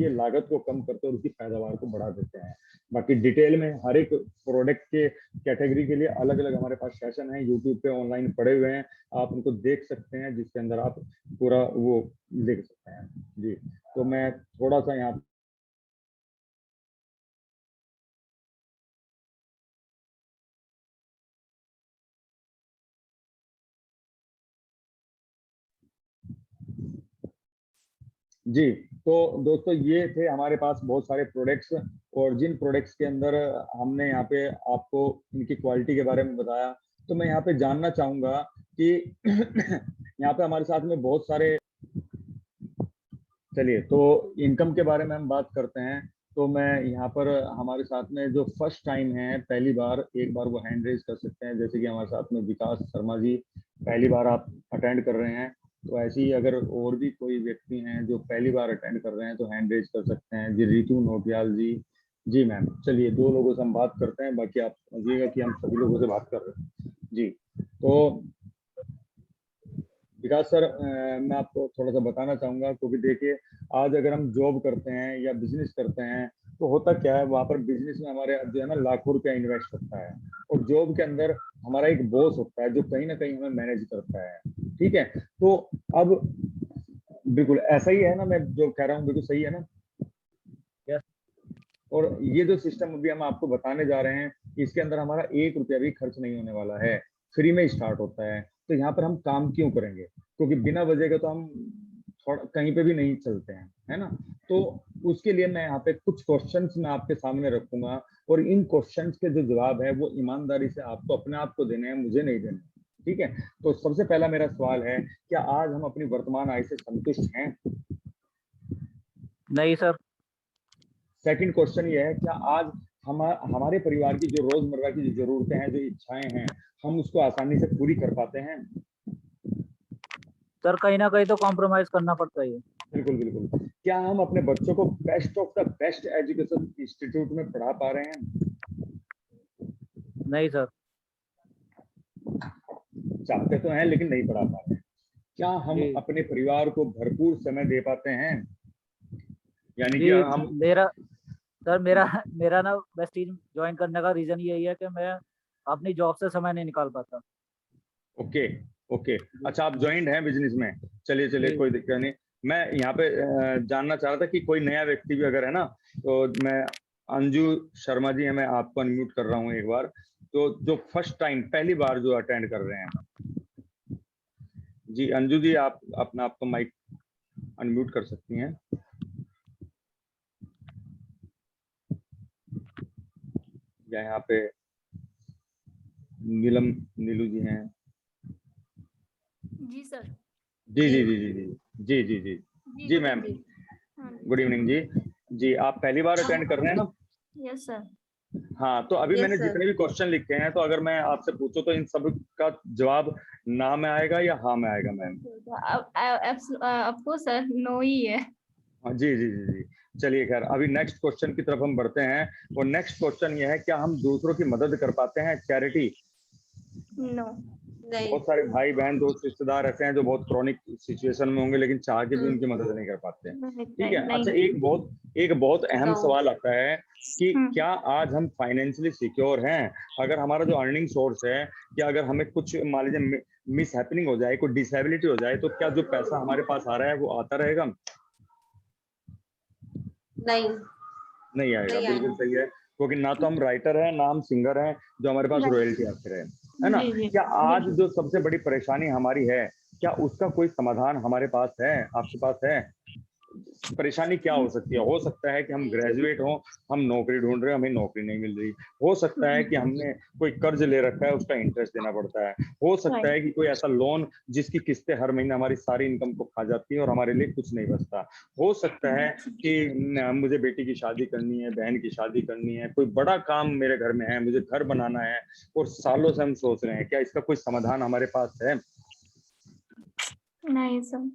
ये लागत को कम करते हैं और उसकी पैदावार को बढ़ा देते हैं। बाकी डिटेल में हर एक प्रोडक्ट के कैटेगरी के लिए अलग अलग हमारे पास सेशन है, यूट्यूब पे ऑनलाइन पड़े हुए हैं, आप उनको देख सकते हैं, जिसके अंदर आप पूरा वो देख सकते हैं जी। तो मैं थोड़ा सा यहाँ जी। तो दोस्तों ये थे हमारे पास बहुत सारे प्रोडक्ट्स, और जिन प्रोडक्ट्स के अंदर हमने यहाँ पे आपको इनकी क्वालिटी के बारे में बताया, तो मैं यहाँ पे जानना चाहूंगा कि यहाँ पे हमारे साथ में बहुत सारे, चलिए तो इनकम के बारे में हम बात करते हैं। तो मैं यहाँ पर हमारे साथ में जो फर्स्ट टाइम है, पहली बार, एक बार वो हैंड रेज कर सकते हैं, जैसे कि हमारे साथ में विकास शर्मा जी पहली बार आप अटेंड कर रहे हैं, तो ऐसे ही अगर और भी कोई व्यक्ति हैं जो पहली बार अटेंड कर रहे हैं तो हैंड रेज कर सकते हैं। जी रितु नोटियाल जी, जी मैम। चलिए 2 लोगों से हम बात करते हैं, बाकी आप समझिएगा कि हम सभी लोगों से बात कर रहे हैं जी। तो विकास सर, मैं आपको थोड़ा सा बताना चाहूंगा, क्योंकि देखिए आज अगर हम जॉब करते हैं या बिजनेस करते हैं तो होता क्या है, वहां पर बिजनेस में हमारे जो है ना लाखों रुपया इन्वेस्ट होता है, और जॉब के अंदर हमारा एक बॉस होता है जो कहीं ना कहीं हमें मैनेज करता है, ठीक है। तो अब बिल्कुल ऐसा ही है ना, मैं जो कह रहा हूँ बिल्कुल सही है ना। यस। और ये जो सिस्टम अभी हम आपको बताने जा रहे हैं, इसके अंदर हमारा 1 रुपया भी खर्च नहीं होने वाला है, फ्री में स्टार्ट होता है। तो यहाँ पर हम काम क्यों करेंगे, क्योंकि बिना वजह का तो हम थोड़ा कहीं पे भी नहीं चलते हैं, है ना। तो उसके लिए मैं यहाँ पे कुछ क्वेश्चंस मैं आपके सामने रखूंगा, और इन क्वेश्चंस के जो जवाब है वो ईमानदारी से आपको अपने आप को देने हैं, मुझे नहीं देने, ठीक है। तो सबसे पहला मेरा सवाल है, क्या आज हम अपनी वर्तमान आय से संतुष्ट हैं? नहीं सर। सेकंड क्वेश्चन ये है, क्या आज हमारे परिवार की जो रोजमर्रा की जो जरूरतें हैं, जो इच्छाएं हैं, हम उसको आसानी से पूरी कर पाते हैं? सर कहीं ना कहीं तो कॉम्प्रोमाइज करना पड़ता ही है। बिल्कुल बिल्कुल। क्या हम अपने बच्चों को best of the best education institute में पढ़ा पा रहे हैं? नहीं सर। चाहते तो हैं लेकिन नहीं पढ़ा पा रहे हैं। क्या हम जी अपने परिवार को भरपूर समय दे पाते हैं? यानी कि जी। हम, मेरा सर मेरा मेरा ना बेस्ट टीम ज्वाइन करने का रीजन यही है कि मैं अपनी जॉब से समय नहीं निकाल पाता। Okay okay. जी अच्छा, आप ज्वाइंट हैं बिजनेस में, चलिए चलिए जी। कोई दिक्कत नहीं। मैं यहाँ पे जानना चाह रहा था कि कोई नया व्यक्ति भी अगर है ना, तो मैं, अंजू शर्मा जी है, मैं आपको अनम्यूट कर रहा हूँ एक बार। तो जो फर्स्ट टाइम पहली बार जो अटेंड कर रहे हैं, जी अंजू जी, आप अपना आपको माइक अनम्यूट कर सकती हैं। या यहाँ पे नीलम, नीलू जी हैं। जी सर। जी जी जी जी जी जी जी जी जी जी जी गुड मैम, इवनिंग। हाँ गुड इवनिंग जी। जी आप पहली बार अटेंड कर रहे हैं ना? Yes sir. हाँ, तो अभी यस मैंने सर। जितने भी क्वेश्चन लिखे हैं, तो अगर मैं आपसे पूछूं तो इन सब का जवाब ना में आएगा या हाँ में आएगा मैम? आपको सर नो ही है। हाँ जी जी जी जी। चलिए खैर, अभी नेक्स्ट क्वेश्चन की तरफ हम बढ़ते हैं, और नेक्स्ट क्वेश्चन ये है, क्या हम दूसरों की मदद कर पाते हैं? चैरिटी। नो। नहीं। बहुत सारे भाई बहन दोस्त रिश्तेदार ऐसे हैं जो बहुत क्रॉनिक सिचुएशन में होंगे, लेकिन चाह के भी उनकी मदद नहीं कर पाते हैं, ठीक है। अच्छा, एक बहुत अहम No. सवाल आता है कि हम्म। क्या आज हम फाइनेंशियली सिक्योर हैं? अगर हमारा जो अर्निंग सोर्स है, क्या अगर हमें कुछ मान लीजिए मिस हैपनिंग हो जाए, कोई डिसेबिलिटी हो जाए, तो क्या जो पैसा हमारे पास आ रहा है वो आता रहेगा? नहीं। नहीं आएगा, नहीं बिल्कुल आएगा। सही है, क्योंकि ना तो हम राइटर हैं ना हम सिंगर हैं जो हमारे पास रॉयल्टी आते रहे, है ना। जी जी। क्या आज जो सबसे बड़ी परेशानी हमारी है, क्या उसका कोई समाधान हमारे पास है, आपके पास है? परेशानी क्या हो सकती है? हो सकता है कि हम ग्रेजुएट हों, हम नौकरी ढूंढ रहे हैं, हमें नौकरी नहीं मिल रही। हो सकता है कि हमने कोई कर्ज ले रखा है, उसका इंटरेस्ट देना पड़ता है। हो सकता है कि कोई ऐसा लोन जिसकी किस्तें हर महीने हमारी सारी इनकम को खा जाती है और हमारे लिए कुछ नहीं बचता। हो सकता है कि मुझे बेटी की शादी करनी है, बहन की शादी करनी है, कोई बड़ा काम मेरे घर में है, मुझे घर बनाना है, और सालों से हम सोच रहे हैं। क्या इसका कोई समाधान हमारे पास है? नहीं सर।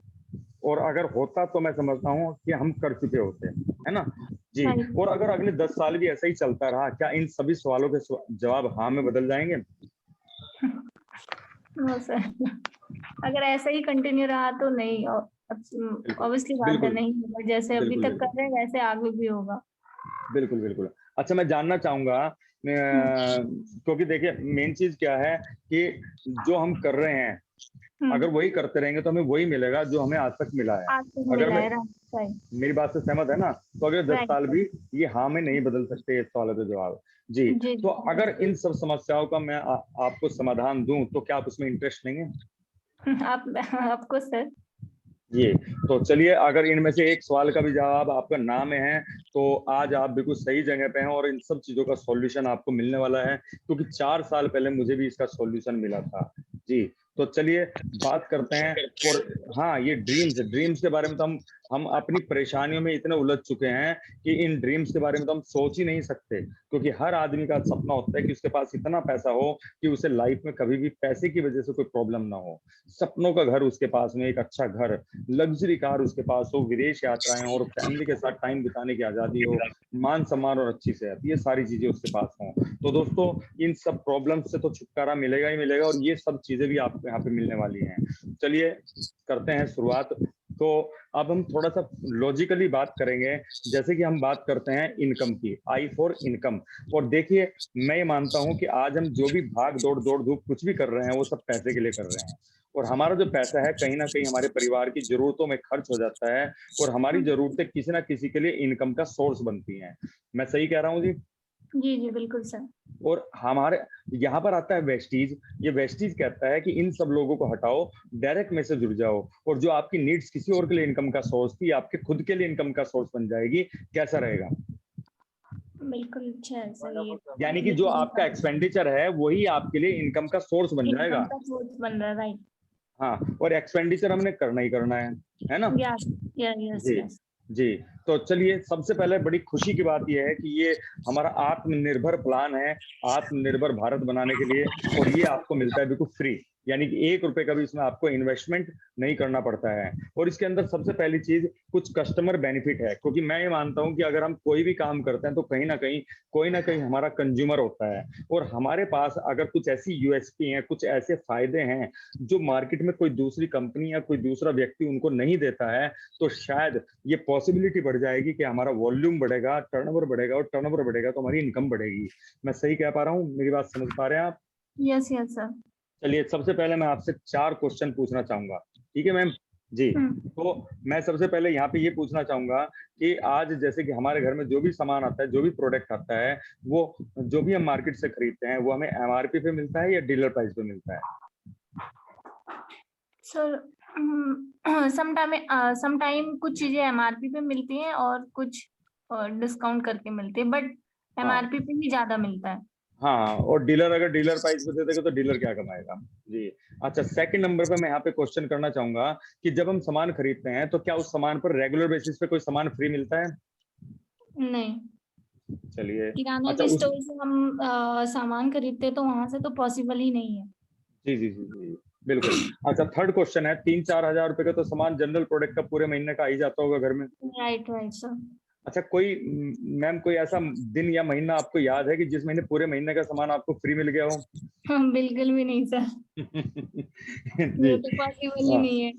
और अगर होता तो मैं समझता हूँ कि हम कर चुके होते, है ना। जी। और अगर अगले 10 साल भी ऐसा ही चलता रहा, क्या इन सभी सवालों के जवाब हाँ में बदल जाएंगे? नो सर, अगर ऐसा ही कंटिन्यू रहा तो नहीं, ऑब्वियसली बात है बिल्कुल नहीं होगा, जैसे अभी बिल्कुल तक कर रहे हैं वैसे आगे भी होगा। बिल्कुल बिल्कुल। अच्छा, मैं जानना चाहूंगा क्योंकि देखिए मेन चीज क्या है कि जो हम कर रहे हैं अगर वही करते रहेंगे तो हमें वही मिलेगा जो हमें आज तक मिला है। आज तक अगर मिला मैं है, राइट मेरी बात से सहमत है ना, तो अगले 10 राइट। साल भी ये हाँ में नहीं बदल सकते इस सवाल के जवाब। जी। जी तो जी अगर इन सब समस्याओं का मैं आपको समाधान दूं तो क्या आप उसमें इंटरेस्ट लेंगे? आप आपको सर। ये तो चलिए, अगर इनमें से एक सवाल का भी जवाब आपका ना में है तो आज आप बिल्कुल सही जगह पे हैं और इन सब चीजों का सॉल्यूशन आपको मिलने वाला है, क्योंकि 4 साल पहले मुझे भी इसका सॉल्यूशन मिला था। जी। तो चलिए बात करते हैं। और हाँ, ये ड्रीम्स के बारे में तो हम अपनी परेशानियों में इतने उलझ चुके हैं कि इन ड्रीम्स के बारे में तो हम सोच ही नहीं सकते, क्योंकि हर आदमी का सपना होता है कि उसके पास इतना पैसा हो कि उसे लाइफ में कभी भी पैसे की वजह से कोई प्रॉब्लम ना हो। सपनों का घर उसके पास में, एक अच्छा घर, लग्जरी कार उसके पास हो, विदेश यात्राएं और फैमिली के साथ टाइम बिताने की आजादी हो, मान सम्मान और अच्छी सेहत, ये सारी चीजें उसके पास हों। तो दोस्तों, इन सब प्रॉब्लम से तो छुटकारा मिलेगा ही मिलेगा और ये सब चीजें भी आपको यहाँ पे मिलने वाली हैं। चलिए करते हैं शुरुआत। तो अब हम थोड़ा सा लॉजिकली बात करेंगे। जैसे कि हम बात करते हैं इनकम की, आई फॉर इनकम। और देखिए, मैं ये मानता हूं कि आज हम जो भी भाग दौड़ दौड़ धूप कुछ भी कर रहे हैं वो सब पैसे के लिए कर रहे हैं। और हमारा जो पैसा है कहीं ना कहीं हमारे परिवार की जरूरतों में खर्च हो जाता है, और हमारी जरूरतें किसी ना किसी के लिए इनकम का सोर्स बनती हैं। मैं सही कह रहा हूँ जी? जी जी बिल्कुल सर। और हमारे यहाँ पर आता है वेस्टीज। ये वेस्टीज कहता है कि इन सब लोगों को हटाओ, डायरेक्ट में से जुड़ जाओ, और जो आपकी नीड्स किसी और के लिए इनकम का सोर्स थी, आपके खुद के लिए इनकम का सोर्स बन जाएगी। कैसा रहेगा? बिल्कुल अच्छा है सर ये। यानी कि जो आपका एक्सपेंडिचर है वही आपके लिए इनकम का सोर्स बन इनकम जाएगा। का सोर्स बन रहा है, राइट। हाँ, और एक्सपेंडिचर हमने करना ही करना है ना? यस यस जी। यस। जी। तो चलिए, सबसे पहले बड़ी खुशी की बात यह है कि ये हमारा आत्मनिर्भर प्लान है, आत्मनिर्भर भारत बनाने के लिए। और ये आपको मिलता है बिल्कुल फ्री, यानी कि 1 रुपए का भी इसमें आपको इन्वेस्टमेंट नहीं करना पड़ता है। और इसके अंदर सबसे पहली चीज कुछ कस्टमर बेनिफिट है, क्योंकि मैं ये मानता हूं कि अगर हम कोई भी काम करते हैं तो कहीं ना कहीं कोई ना कहीं हमारा कंज्यूमर होता है, और हमारे पास अगर कुछ ऐसी यूएसपी है, कुछ ऐसे फायदे हैं जो मार्केट में कोई दूसरी कंपनी या कोई दूसरा व्यक्ति उनको नहीं देता है, तो शायद ये पॉसिबिलिटी बढ़ जाएगी कि हमारा वॉल्यूम बढ़ेगा, टर्नओवर बढ़ेगा, और टर्नओवर बढ़ेगा तो हमारी इनकम बढ़ेगी। मैं सही कह पा रहा हूँ? मेरी बात समझ पा रहे हैं आप? Yes yes sir. चलिए, सबसे पहले मैं आपसे 4 क्वेश्चन पूछना चाहूंगा। ठीक है मैम? जी। तो मैं सबसे पहले यहाँ पे ये पूछना चाहूंगा कि आज जैसे कि हमारे घर में जो भी सामान आता है, जो भी प्रोडक्ट आता है, वो जो भी हम मार्केट से खरीदते हैं वो हमें एमआरपी पे मिलता है या डीलर प्राइस पे मिलता है? सर समटाइम कुछ चीजें एमआरपी पे मिलती हैं और कुछ डिस्काउंट करके मिलती है, बट हाँ एमआरपी पे ही ज्यादा मिलता है। हाँ, और डीलर अगर डीलर प्राइस पे दे देगा तो डीलर क्या कमाएगा? जी। अच्छा, सेकंड नंबर पे मैं यहाँ पे क्वेश्चन करना चाहूंगा कि जब हम सामान खरीदते हैं तो क्या उस सामान पर रेगुलर बेसिस पे कोई सामान फ्री मिलता है? नहीं, चलिए। किराना अच्छा के उस स्टोर से हम सामान खरीदते हैं तो वहां से तो पॉसिबल ही नहीं है। जी जी जी जी, बिल्कुल। अच्छा, थर्ड क्वेश्चन है, 3-4 हजार रुपए का तो सामान जनरल प्रोडक्ट का पूरे महीने का आ ही जाता होगा घर में। Right right sir. अच्छा, कोई मैम कोई ऐसा दिन या महीना आपको याद है कि जिस महीने पूरे महीने का सामान आपको फ्री मिल गया हो? बिल्कुल भी नहीं सर, जी। ये तो पॉसिबल ही हाँ नहीं है।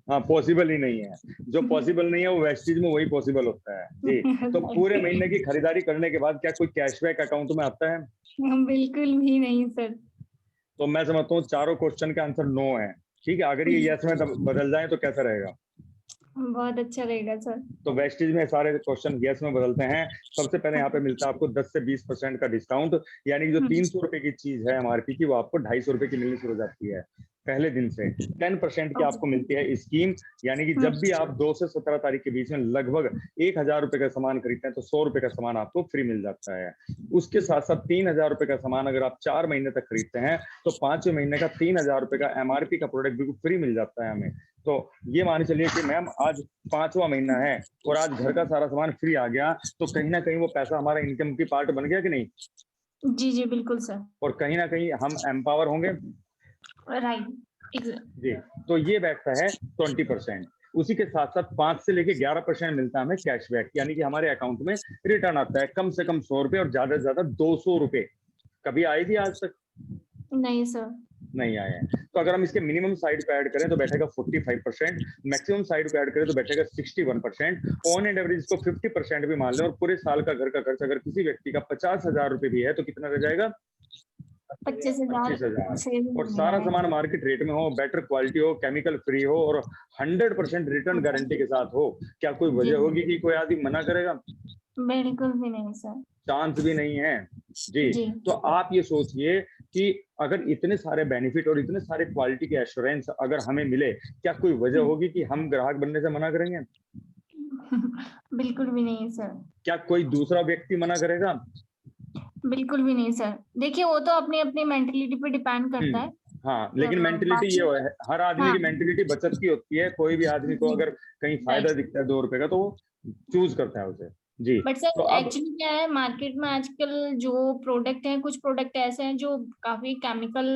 हाँ, पॉसिबल ही नहीं है। जो पॉसिबल नहीं है वो वेस्टीज में वही पॉसिबल होता है। जी। तो पूरे महीने की खरीदारी करने के बाद क्या कोई कैशबैक अकाउंट में आता है? बिल्कुल भी नहीं सर। तो मैं समझता हूँ चारों क्वेश्चन का आंसर नो है। ठीक है, अगर ये यस में बदल जाए तो कैसा रहेगा? बहुत अच्छा रहेगा सर। तो वेस्टीज में सारे क्वेश्चन यस में बदलते हैं। सबसे पहले यहाँ पे मिलता है आपको 10 से 20% का डिस्काउंट, यानी कि जो 300 रुपए की चीज है एमआरपी की, वो आपको 250 रुपए की मिलनी शुरू हो जाती है पहले दिन से। 10% की आपको मिलती है स्कीम, यानी कि जब भी आप 2 से 17 तारीख के बीच में लगभग 1000 रुपए का सामान खरीदते हैं तो 100 रुपए का सामान आपको फ्री मिल जाता है। उसके साथ साथ 3000 रुपए का सामान अगर आप 4 महीने तक खरीदते हैं तो 5वें महीने का 3000 रुपए का एमआरपी का प्रोडक्ट बिल्कुल फ्री मिल जाता है हमें। तो ये मान चलिए कि मैम आज 5वां महीना है और आज घर का सारा सामान फ्री आ गया, तो कहीं ना कहीं वो पैसा हमारा इनकम की पार्ट बन गया कि नहीं? जी जी बिल्कुल सर। और कहीं ना कहीं हम एम्पावर होंगे। राइट। जी। तो ये बैठता है 20%। उसी के साथ साथ 5 से लेके 11% मिलता है हमें कैशबैक, यानी कि हमारे अकाउंट में रिटर्न आता है कम से कम 100 रुपए और ज्यादा से ज्यादा 200 रुपए। कभी आई थी आज तक? नहीं सर। नहीं आए हैं। तो अगर हम इसके मिनिमम साइड पे ऐड करें तो बैठेगा 45%, मैक्सिमम साइड पे ऐड करें तो बैठेगा 61%, ऑन एंड एवरेज इसको 50% भी मान लें, और पूरे साल का घर का खर्च अगर किसी व्यक्ति का 50,000 रुपए भी है तो कितना रह जाएगा? 25,000 और सारा सामान मार्केट रेट में हो, बेटर क्वालिटी हो, केमिकल फ्री हो और 100% रिटर्न गारंटी के साथ हो। क्या कोई वजह होगी कि कोई आदमी मना करेगा? बिल्कुल भी नहीं सर, चांस भी नहीं है जी। तो आप ये सोचिए कि अगर इतने सारे बेनिफिट और इतने सारे क्वालिटी के एश्योरेंस अगर हमें मिले, क्या कोई वजह होगी कि हम ग्राहक बनने से मना करेंगे? बिल्कुल भी नहीं सर। क्या कोई दूसरा व्यक्ति मना करेगा? बिल्कुल भी नहीं सर। देखिए वो तो अपनी अपनी मेंटेलिटी पे डिपेंड करता है। हाँ, लेकिन मेंटेलिटी ये है, हर आदमी की मेंटेलिटी बचत की होती है। कोई भी आदमी को अगर कहीं फायदा दिखता है 2 रुपए का तो वो चूज करता है उसे जी। बट सर तो एक्चुअली क्या है, मार्केट में आजकल जो प्रोडक्ट हैं, कुछ प्रोडक्ट ऐसे हैं जो काफी केमिकल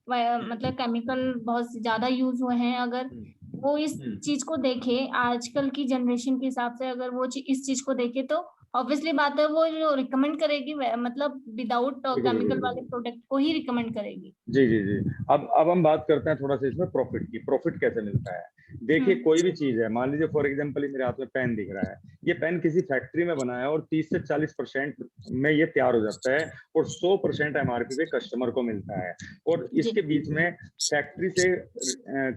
मतलब केमिकल बहुत ज्यादा यूज हुए हैं। अगर वो इस चीज को देखे, आजकल की जनरेशन के हिसाब से अगर वो इस चीज को देखे तो ऑब्वियसली बात है वो जो रिकमेंड करेगी मतलब विदाउट केमिकल वाले प्रोडक्ट को ही रिकमेंड करेगी। जी। अब हम बात करते हैं थोड़ा सा इसमें प्रॉफिट की। प्रॉफिट कैसे मिलता है? देखिए कोई भी चीज है, मान लीजिए फॉर एग्जांपल मेरे हाथ में पेन दिख रहा है, ये पेन किसी फैक्ट्री में बना है और 30 से 40% में ये तैयार हो जाता है और 100% एमआरपी पे कस्टमर को मिलता है। और इसके बीच में फैक्ट्री से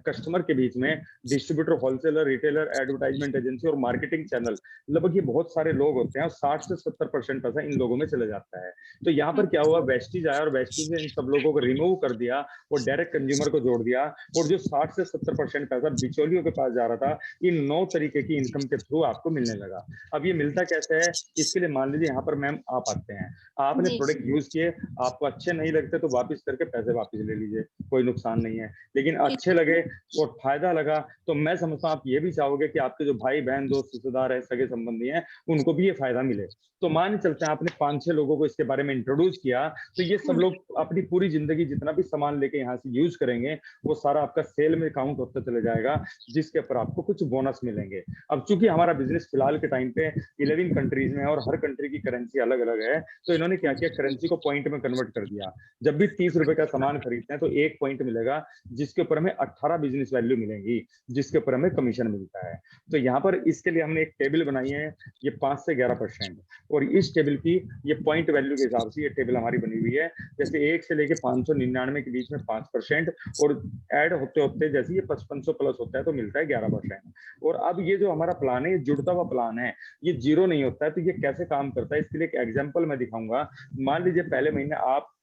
कस्टमर के बीच में distributor, wholesaler, retailer, advertisement agency और मार्केटिंग चैनल, लगभग ये बहुत सारे लोग होते हैं और 60 से 70% पैसा इन लोगों में चले जाता है। तो यहाँ पर क्या हुआ, वेस्टीज आया और वेस्टीज ने इन सब लोगों को रिमूव कर दिया और डायरेक्ट कंज्यूमर को जोड़ दिया, और जो 60 से 70% पैसा बिचौलियों के पास जा रहा था, इन 9 तरीके की इनकम के थ्रू आपको मिलने लगा। अब ये मिलता कैसे है? इसके लिए मान लीजिए यहाँ पर मैम आप आते हैं, आपने प्रोडक्ट यूज किए, आपको अच्छे नहीं लगते तो वापस करके पैसे वापस ले लीजिए, कोई नुकसान नहीं है। लेकिन अच्छे लगे और फायदा लगा तो मैं समझता हूँ आप ये भी चाहोगे कि आपके जो भाई बहन, दोस्त, रिश्तेदार है, सगे संबंधी हैं, उनको भी ये फायदा मिले। तो मान चलते हैं आपने 5-6 लोगों को इसके बारे में इंट्रोड्यूस किया, तो ये सब लोग अपनी पूरी जिंदगी जितना भी सामान लेके यहाँ से यूज करेंगे वो सारा आपका सेल में काउंट होता चले जाएगा, जिसके ऊपर आपको कुछ बोनस मिलेंगे। अब चूंकि हमारा बिजनेस फिलहाल के टाइम पे 11 कंट्रीज में है और हर कंट्री की करेंसी अलग अलग है, तो इन्होंने क्या किया, करेंसी को पॉइंट में कन्वर्ट कर दिया। जब भी 30 रुपए का सामान खरीदते हैं तो 1 पॉइंट मिलेगा, जिसके ऊपर हमें 18 बिजनेस वैल्यू मिलेंगी, जिसके ऊपर हमें कमीशन मिलता है। तो यहाँ पर इसके लिए हमने एक टेबल बनाई है, ये 5 से 11%, और इस टेबल की ये पॉइंट वैल्यू के हिसाब से ये टेबल हमारी बनी हुई है। जैसे 1 से लेके 599 के बीच में 5%, और ऐड होते होते जैसे ये 5500 प्लस होता है तो मिलता है 11%। और अब ये जो हमारा प्लान है, ये जुड़ता हुआ प्लान है, ये जीरो नहीं होता है। तो ये कैसे काम करता है, इसके लिए एक एग्जाम्पल मैं दिखाऊंगा। मान लीजिए पहले महीने आप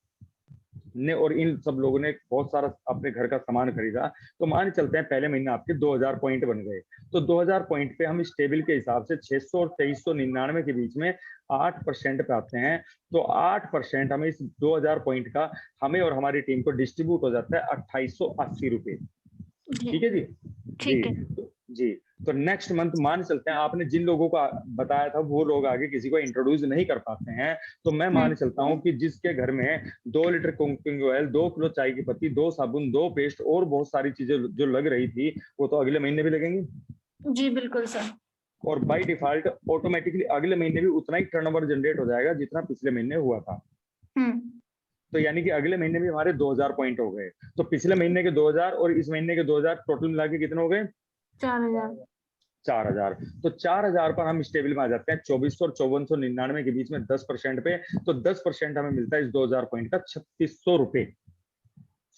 ने और इन सब लोगों ने बहुत सारा अपने घर का सामान खरीदा, तो मान चलते हैं पहले महीने आपके 2000 पॉइंट बन गए। तो 2000 पॉइंट पे हम इस टेबल के हिसाब से 600 और 2399 के बीच में 8% पे आते हैं। तो 8% हमें इस 2000 पॉइंट का हमें और हमारी टीम को डिस्ट्रीब्यूट हो जाता है 2880 रुपए। ठीक है जी? ठीक है जी। तो नेक्स्ट मंथ मान चलते हैं आपने जिन लोगों को बताया था वो लोग आगे किसी को इंट्रोड्यूस नहीं कर पाते हैं, तो मैं मान चलता हूं कि जिसके घर में 2 लीटर कुकिंग ऑयल, 2 किलो चाय की पत्ती, 2 साबुन, 2 पेस्ट और बहुत सारी चीजें जो लग रही थी, वो तो अगले महीने भी लगेंगी। जी बिल्कुल सर। और बाय डिफॉल्ट ऑटोमेटिकली अगले महीने भी उतना ही टर्नओवर जनरेट हो जाएगा जितना पिछले महीने हुआ था। तो यानी कि अगले महीने भी हमारे 2000 पॉइंट हो गए। तो पिछले महीने के 2000 और इस महीने के 2000 टोटल मिला के कितने हो गए? 4000। तो 4000 पर हम इस टेबल में आ जाते हैं 2400 और 5499 के बीच में 10% पे। तो 10% हमें मिलता है इस 2000 पॉइंट का 3600 रुपए।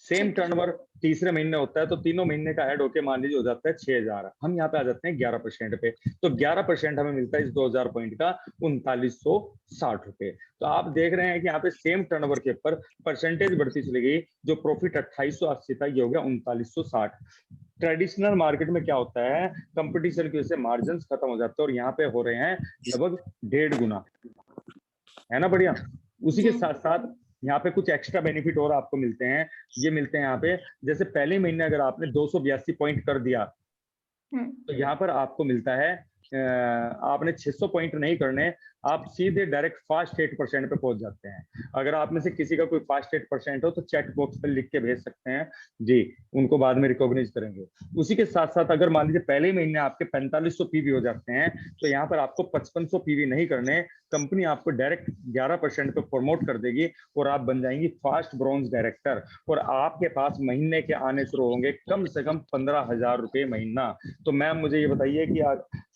सेम टर्नओवर तीसरे महीने होता है, तो तीनों महीने का ऐड होके मान लीजिए हो जाता है 6000। हम यहाँ पे आ जाते हैं 11% पे। तो 11% हमें मिलता है इस 2000 पॉइंट का 3960 रुपए। तो आप देख रहे हैं कि यहाँ पे सेम टर्नओवर के ऊपर परसेंटेज बढ़ती चली गई। जो प्रॉफिट 2880 था ये हो गया 3960। ट्रेडिशनल मार्केट में क्या होता है, कंपटीशन की वजह से मार्जिन खत्म हो जाते हैं और यहाँ पे हो रहे हैं लगभग 1.5 गुना, है ना? बढ़िया। उसी के साथ साथ यहाँ पे कुछ एक्स्ट्रा बेनिफिट और आपको मिलते हैं। ये मिलते हैं यहाँ पे, जैसे पहले महीने अगर आपने 282 पॉइंट कर दिया तो यहाँ पर आपको मिलता है आपने 600 पॉइंट नहीं करने, आप सीधे डायरेक्ट फास्ट 8% पे पहुंच जाते हैं। अगर आप में से किसी का कोई फास्ट 8% हो तो चैट बॉक्स पे लिख के भेज सकते हैं जी, उनको बाद में रिकॉग्नाइज करेंगे। उसी के साथ साथ अगर मान लीजिए पहले महीने आपके 4500 पीवी हो जाते हैं, तो यहाँ पर आपको 5500 पीवी नहीं करने, कंपनी आपको डायरेक्ट 11% पे प्रमोट कर देगी और आप बन जाएंगी फास्ट ब्रॉन्ज डायरेक्टर। और आपके पास महीने के आने शुरू होंगे कम से कम 15,000 रुपए महीना। तो मैम मुझे ये बताइए कि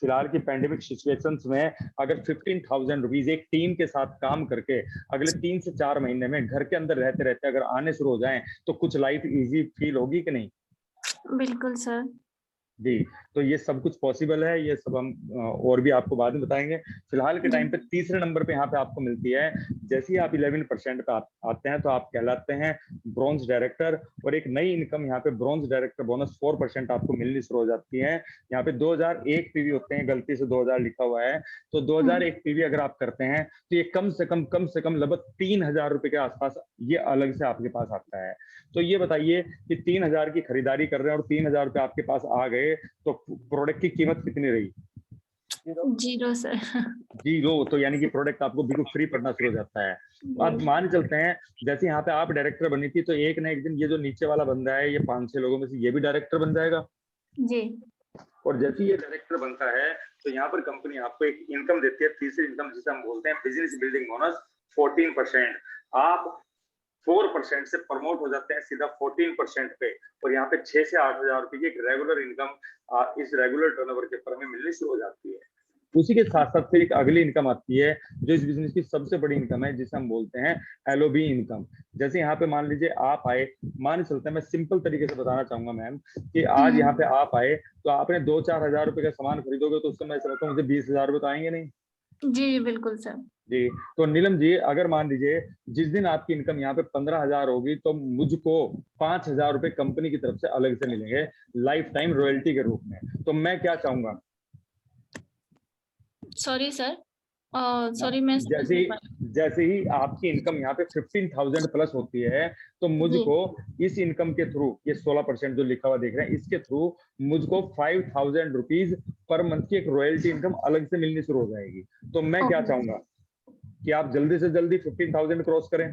फिलहाल की पैंडेमिक सिचुएशंस में अगर 15,000 रुपीज एक टीम के साथ काम करके अगले 3 से 4 महीने में घर के अंदर रहते रहते अगर आने शुरू हो जाएं, तो कुछ लाइफ इजी फील होगी कि नहीं? बिल्कुल सर। जी, तो ये सब कुछ पॉसिबल है, ये सब हम और भी आपको बाद में बताएंगे। फिलहाल के टाइम पे तीसरे नंबर पे यहाँ पे आपको मिलती है, जैसे ही आप 11% पे आते हैं तो आप कहलाते हैं ब्रॉन्ज डायरेक्टर। और एक नई इनकम यहाँ पे ब्रॉन्ज डायरेक्टर बोनस 4% आपको मिलनी शुरू हो जाती है। यहाँ पे 2001 पीवी होते हैं, गलती से 2000 लिखा हुआ है, तो 2001 पीवी अगर आप करते हैं तो ये कम से कम लगभग 3,000 रुपए के आसपास ये अलग से आपके पास आता है। तो ये बताइए कि 3,000 की खरीदारी कर रहे हैं और 3,000 रुपए आपके पास आ गए, तो प्रोडक्ट की कीमत कितनी रही? 0 सर। 0। तो यानी कि प्रोडक्ट आपको बिल्कुल फ्री पड़ना शुरू हो जाता है। आप मान चलते हैं जैसे यहाँ पे आप डायरेक्टर बनी थी, तो एक ना एक दिन ये जो नीचे वाला बंदा है, ये 5-6 लोगों में से ये भी डायरेक्टर बन जाएगा जी। और जैसे ये डायरेक्टर बनता है तो यहाँ पर कंपनी आपको एक इनकम देती है, तीसरी इनकम जिसे हम बोलते हैं बिजनेस बिल्डिंग बोनस 14%। आप 4% से प्रमोट हो जाते हैं सीधा 14% पे, और यहाँ पे 6 से 8,000 रुपए की एक रेगुलर इनकम इस रेगुलर टर्नओवर के पर में मिलनी शुरू हो जाती है। उसी के साथ साथ फिर एक अगली इनकम आती है जो इस बिजनेस की सबसे बड़ी इनकम है, जिसे हम बोलते हैं एलओबी इनकम। जैसे यहाँ पे मान लीजिए आप आए, मान चलते हैं, मैं सिंपल तरीके से बताना चाहूंगा मैम कि आज यहाँ पे आप आए तो आपने 2-4 हजार रुपए का सामान खरीदोगे तो उस समय समझता हूँ मुझे 20,000 रुपए तो आएंगे नहीं? जी बिल्कुल सर। जी, तो नीलम जी अगर मान लीजिए जिस दिन आपकी इनकम यहाँ पे 15,000 होगी तो मुझको 5,000 रुपए कंपनी की तरफ से अलग से मिलेंगे लाइफ टाइम रॉयल्टी के रूप में। तो मैं क्या चाहूंगा? सॉरी सर, सॉरी मैं जैसे ही आपकी इनकम यहाँ पे 15,000 प्लस होती है तो मुझको इस इनकम के थ्रू, ये 16% जो लिखा हुआ देख रहे हैं, इसके थ्रू मुझको 5,000 रुपीज पर मंथ की एक रॉयल्टी इनकम अलग से मिलनी शुरू हो जाएगी। तो मैं क्या चाहूंगा कि आप जल्दी से जल्दी 15,000 क्रॉस करें।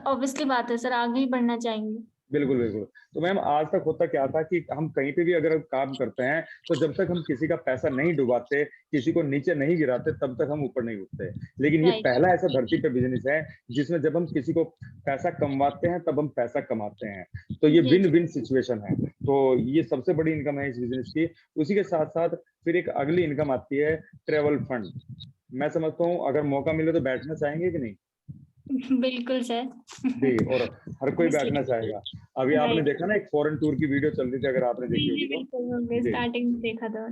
ऑब्वियसली बात है सर, आगे ही बढ़ना चाहेंगे। बिल्कुल बिल्कुल। तो मैम आज तक होता क्या था कि हम कहीं पे भी अगर काम करते हैं तो जब तक हम किसी का पैसा नहीं डुबाते, किसी को नीचे नहीं गिराते, तब तक हम ऊपर नहीं उठते। लेकिन ये पहला ऐसा धरती पे बिजनेस है जिसमें जब हम किसी को पैसा कमवाते हैं तब हम पैसा कमाते हैं। तो ये विन विन सिचुएशन है। तो ये सबसे बड़ी इनकम है इस बिजनेस की। उसी के साथ साथ फिर एक अगली इनकम आती है ट्रेवल फंड। मैं समझता हूँ अगर मौका मिले तो बैठना चाहेंगे कि नहीं? बिल्कुल सर जी, और हर कोई बैठना चाहेगा। अभी आपने देखा ना एक फॉरेन टूर की वीडियो चल रही थी, अगर आपने देखी होगी तो। बिल्कुल स्टार्टिंग देखा था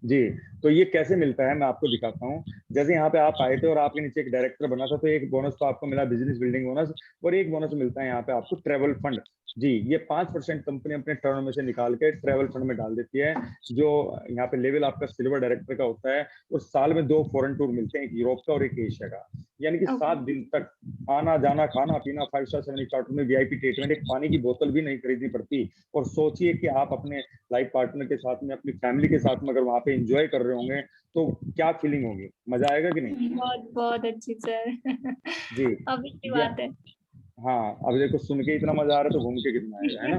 जी, तो ये कैसे मिलता है मैं आपको दिखाता हूँ। जैसे यहाँ पे आप आए थे और आपके नीचे एक डायरेक्टर बना था, तो एक बोनस तो आपको मिला बिजनेस बिल्डिंग बोनस, और एक बोनस मिलता है यहाँ पे आपको ट्रेवल फंड। जी, ये 5% कंपनी अपने टर्न में से निकाल के ट्रेवल फंड में डाल देती है, जो यहाँ पे लेवल आपका सिल्वर डायरेक्टर का होता है। और साल में 2 फॉरेन टूर मिलते हैं, एक यूरोप का और एक एशिया का, यानी कि 7 दिन तक आना जाना, खाना पीना, 5 स्टार 7 स्टार में वीआईपी ट्रीटमेंट, एक पानी की बोतल भी नहीं खरीदनी पड़ती। और सोचिए कि आप अपने लाइफ पार्टनर के साथ में, अपनी फैमिली के साथ में अगर वहां पे एंजॉय कर रहे होंगे तो क्या फीलिंग होगी, मजा आएगा कि नहीं? बहुत बहुत अच्छी सर। जी, अभी की बात है। हाँ, अब देखो सुन के इतना मजा आ रहा है तो घूम के कितना आएगा, है ना?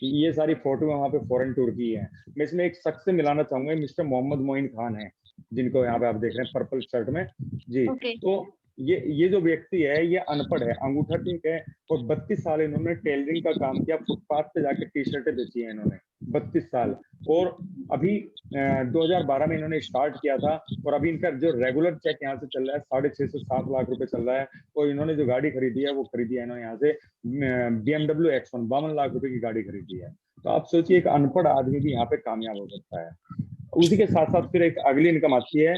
ये सारी फोटो वहाँ पे फॉरेन टूर की है। मैं इसमें एक शख्स से मिलाना चाहूंगा, मिस्टर मोहम्मद मोइन खान है, जिनको यहाँ पे आप देख रहे हैं पर्पल शर्ट में। जी, तो ये जो व्यक्ति है ये अनपढ़ है, अंगूठा ठीक है, और 32 साल इन्होंने टेलरिंग का काम किया, फुटपाथ पे जाके टी शर्टें बेची है इन्होंने 32 साल। और अभी 2012 में इन्होंने स्टार्ट किया था, और अभी इनका जो रेगुलर चेक यहाँ से चल रहा है 6.5 से 7 लाख रुपए चल रहा है। और इन्होंने जो गाड़ी खरीदी है वो खरीदी है इन्होंने यहाँ से BMW X1, 52 लाख रुपए की गाड़ी खरीदी है। तो आप सोचिए एक अनपढ़ आदमी भी यहाँ पे कामयाब हो सकता है। उसी के साथ साथ फिर एक अगली इनकम आती है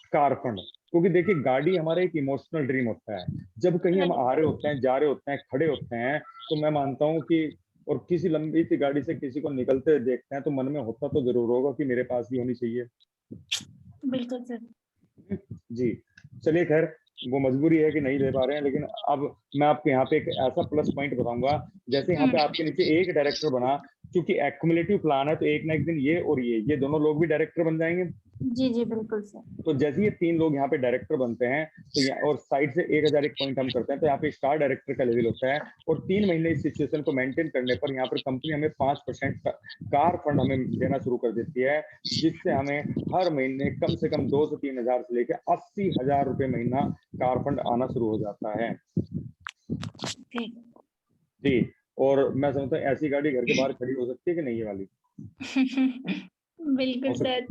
कार फंड, क्योंकि देखिए गाड़ी हमारा एक इमोशनल ड्रीम होता है। जब कहीं हम आ रहे होते हैं, जा रहे होते हैं, खड़े होते हैं, तो मैं मानता हूँ कि, और किसी लंबी सी गाड़ी से किसी को निकलते हुए देखते हैं तो मन में होता तो जरूर होगा कि मेरे पास भी होनी चाहिए। बिल्कुल सर। जी, चलिए खैर वो मजबूरी है कि नहीं ले पा रहे हैं, लेकिन अब मैं आपको यहाँ पे एक ऐसा प्लस पॉइंट बताऊंगा। जैसे यहाँ पे आपके नीचे एक डायरेक्टर बना क्योंकि एक्युमुलेटिव प्लान है तो एक ना एक दिन ये दोनों लोग भी डायरेक्टर बन जाएंगे। जी जी बिल्कुल सर। तो जैसे ये 3 लोग यहाँ पे डायरेक्टर बनते हैं तो यहाँ और साइड से 1001 पॉइंट हम करते हैं तो यहाँ पे स्टार डायरेक्टर का लेवल होता है। और 3 महीने इस सिचुएशन को मेंटेन करने पर यहाँ पर कंपनी हमें 5% कार फंड हमें देना शुरू कर देती है, जिससे हमें हर महीने कम से कम 2 से 3 हजार से लेकर 80,000 रुपए महीना कार फंड आना शुरू हो जाता है। जी, और मैं समझता हूँ ऐसी गाड़ी घर के बाहर खड़ी हो सकती है कि नहीं ये वाली? बिल्कुल सर।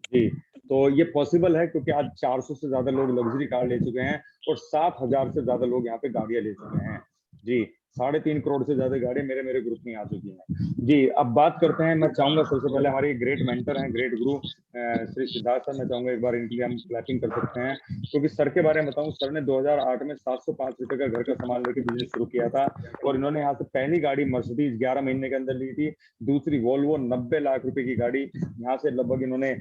जी, तो ये पॉसिबल है क्योंकि आज 400 से ज्यादा लोग लग्जरी कार ले चुके हैं और 7,000 से ज्यादा लोग यहाँ पे गाड़ियां ले चुके हैं। जी, 3.5 करोड़ से ज्यादा गाड़ियां मेरे ग्रुप में आ चुकी हैं। जी, अब बात करते हैं, मैं चाहूंगा सबसे पहले हमारे ग्रेट मेंटर हैं, ग्रेट गुरु श्री सिद्धार्थ सर, मैं चाहूंगा एक बार इनके लिए हम क्लैपिंग कर सकते हैं, क्योंकि सर के बारे में बताऊं, सर ने 2008 में 705 रुपए का घर का सामान लेके बिजनेस शुरू किया था और इन्होंने यहाँ से पहली गाड़ी मर्सिडीज 11 महीने के अंदर ली थी, दूसरी वोल्वो 90 लाख रुपए की गाड़ी यहाँ से लगभग इन्होंने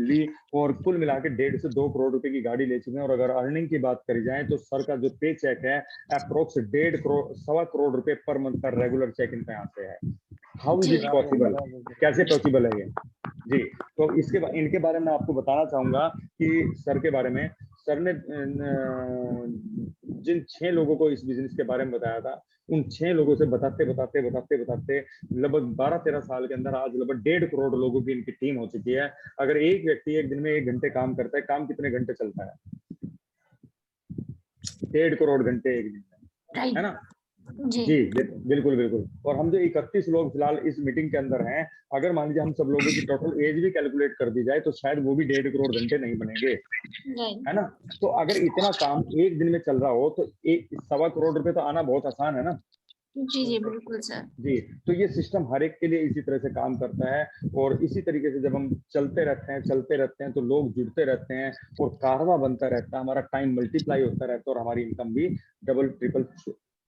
ली और कुल मिला के 1.5 से 2 करोड़ रुपए की गाड़ी ले चुके हैं। और अगर अर्निंग की बात करी जाए तो सर का जो पे चेक है अप्रोक्स 1.5 करोड़ 1.25 करोड़ रुपए पर मंथ का रेगुलर चेक इनका यहाँ से है। हाउ इज इट पॉसिबल, कैसे पॉसिबल है ये? जी, तो इनके बारे में आपको बताना चाहूंगा कि सर के बारे में, सर ने जिन 6 लोगों को इस बिजनेस के बारे में बताया था, उन 6 लोगों से बताते लगभग 12-13 साल के अंदर आज लगभग 1.5 करोड़ लोगों की इनकी टीम हो चुकी है। अगर एक व्यक्ति एक दिन में 1 घंटे काम करता है, काम कितने घंटे चलता है? 1.5 करोड़ घंटे एक दिन में, है ना? जी बिल्कुल। और हम जो 31 लोग फिलहाल इस मीटिंग के अंदर हैं, अगर मान लीजिए हम सब लोगों की टोटल एज भी कैलकुलेट कर दी जाए तो शायद वो भी 1.5 करोड़ घंटे नहीं बनेंगे, है ना? तो अगर इतना काम एक दिन में चल रहा हो तो 1.25 करोड़ रुपए तो आना बहुत आसान है ना? जी बिल्कुल सर। जी, तो ये सिस्टम हर एक के लिए इसी तरह से काम करता है और इसी तरीके से जब हम चलते रहते हैं तो लोग जुड़ते रहते हैं और कारवा बनता रहता है, हमारा टाइम मल्टीप्लाई होता रहता है और हमारी इनकम भी डबल ट्रिपल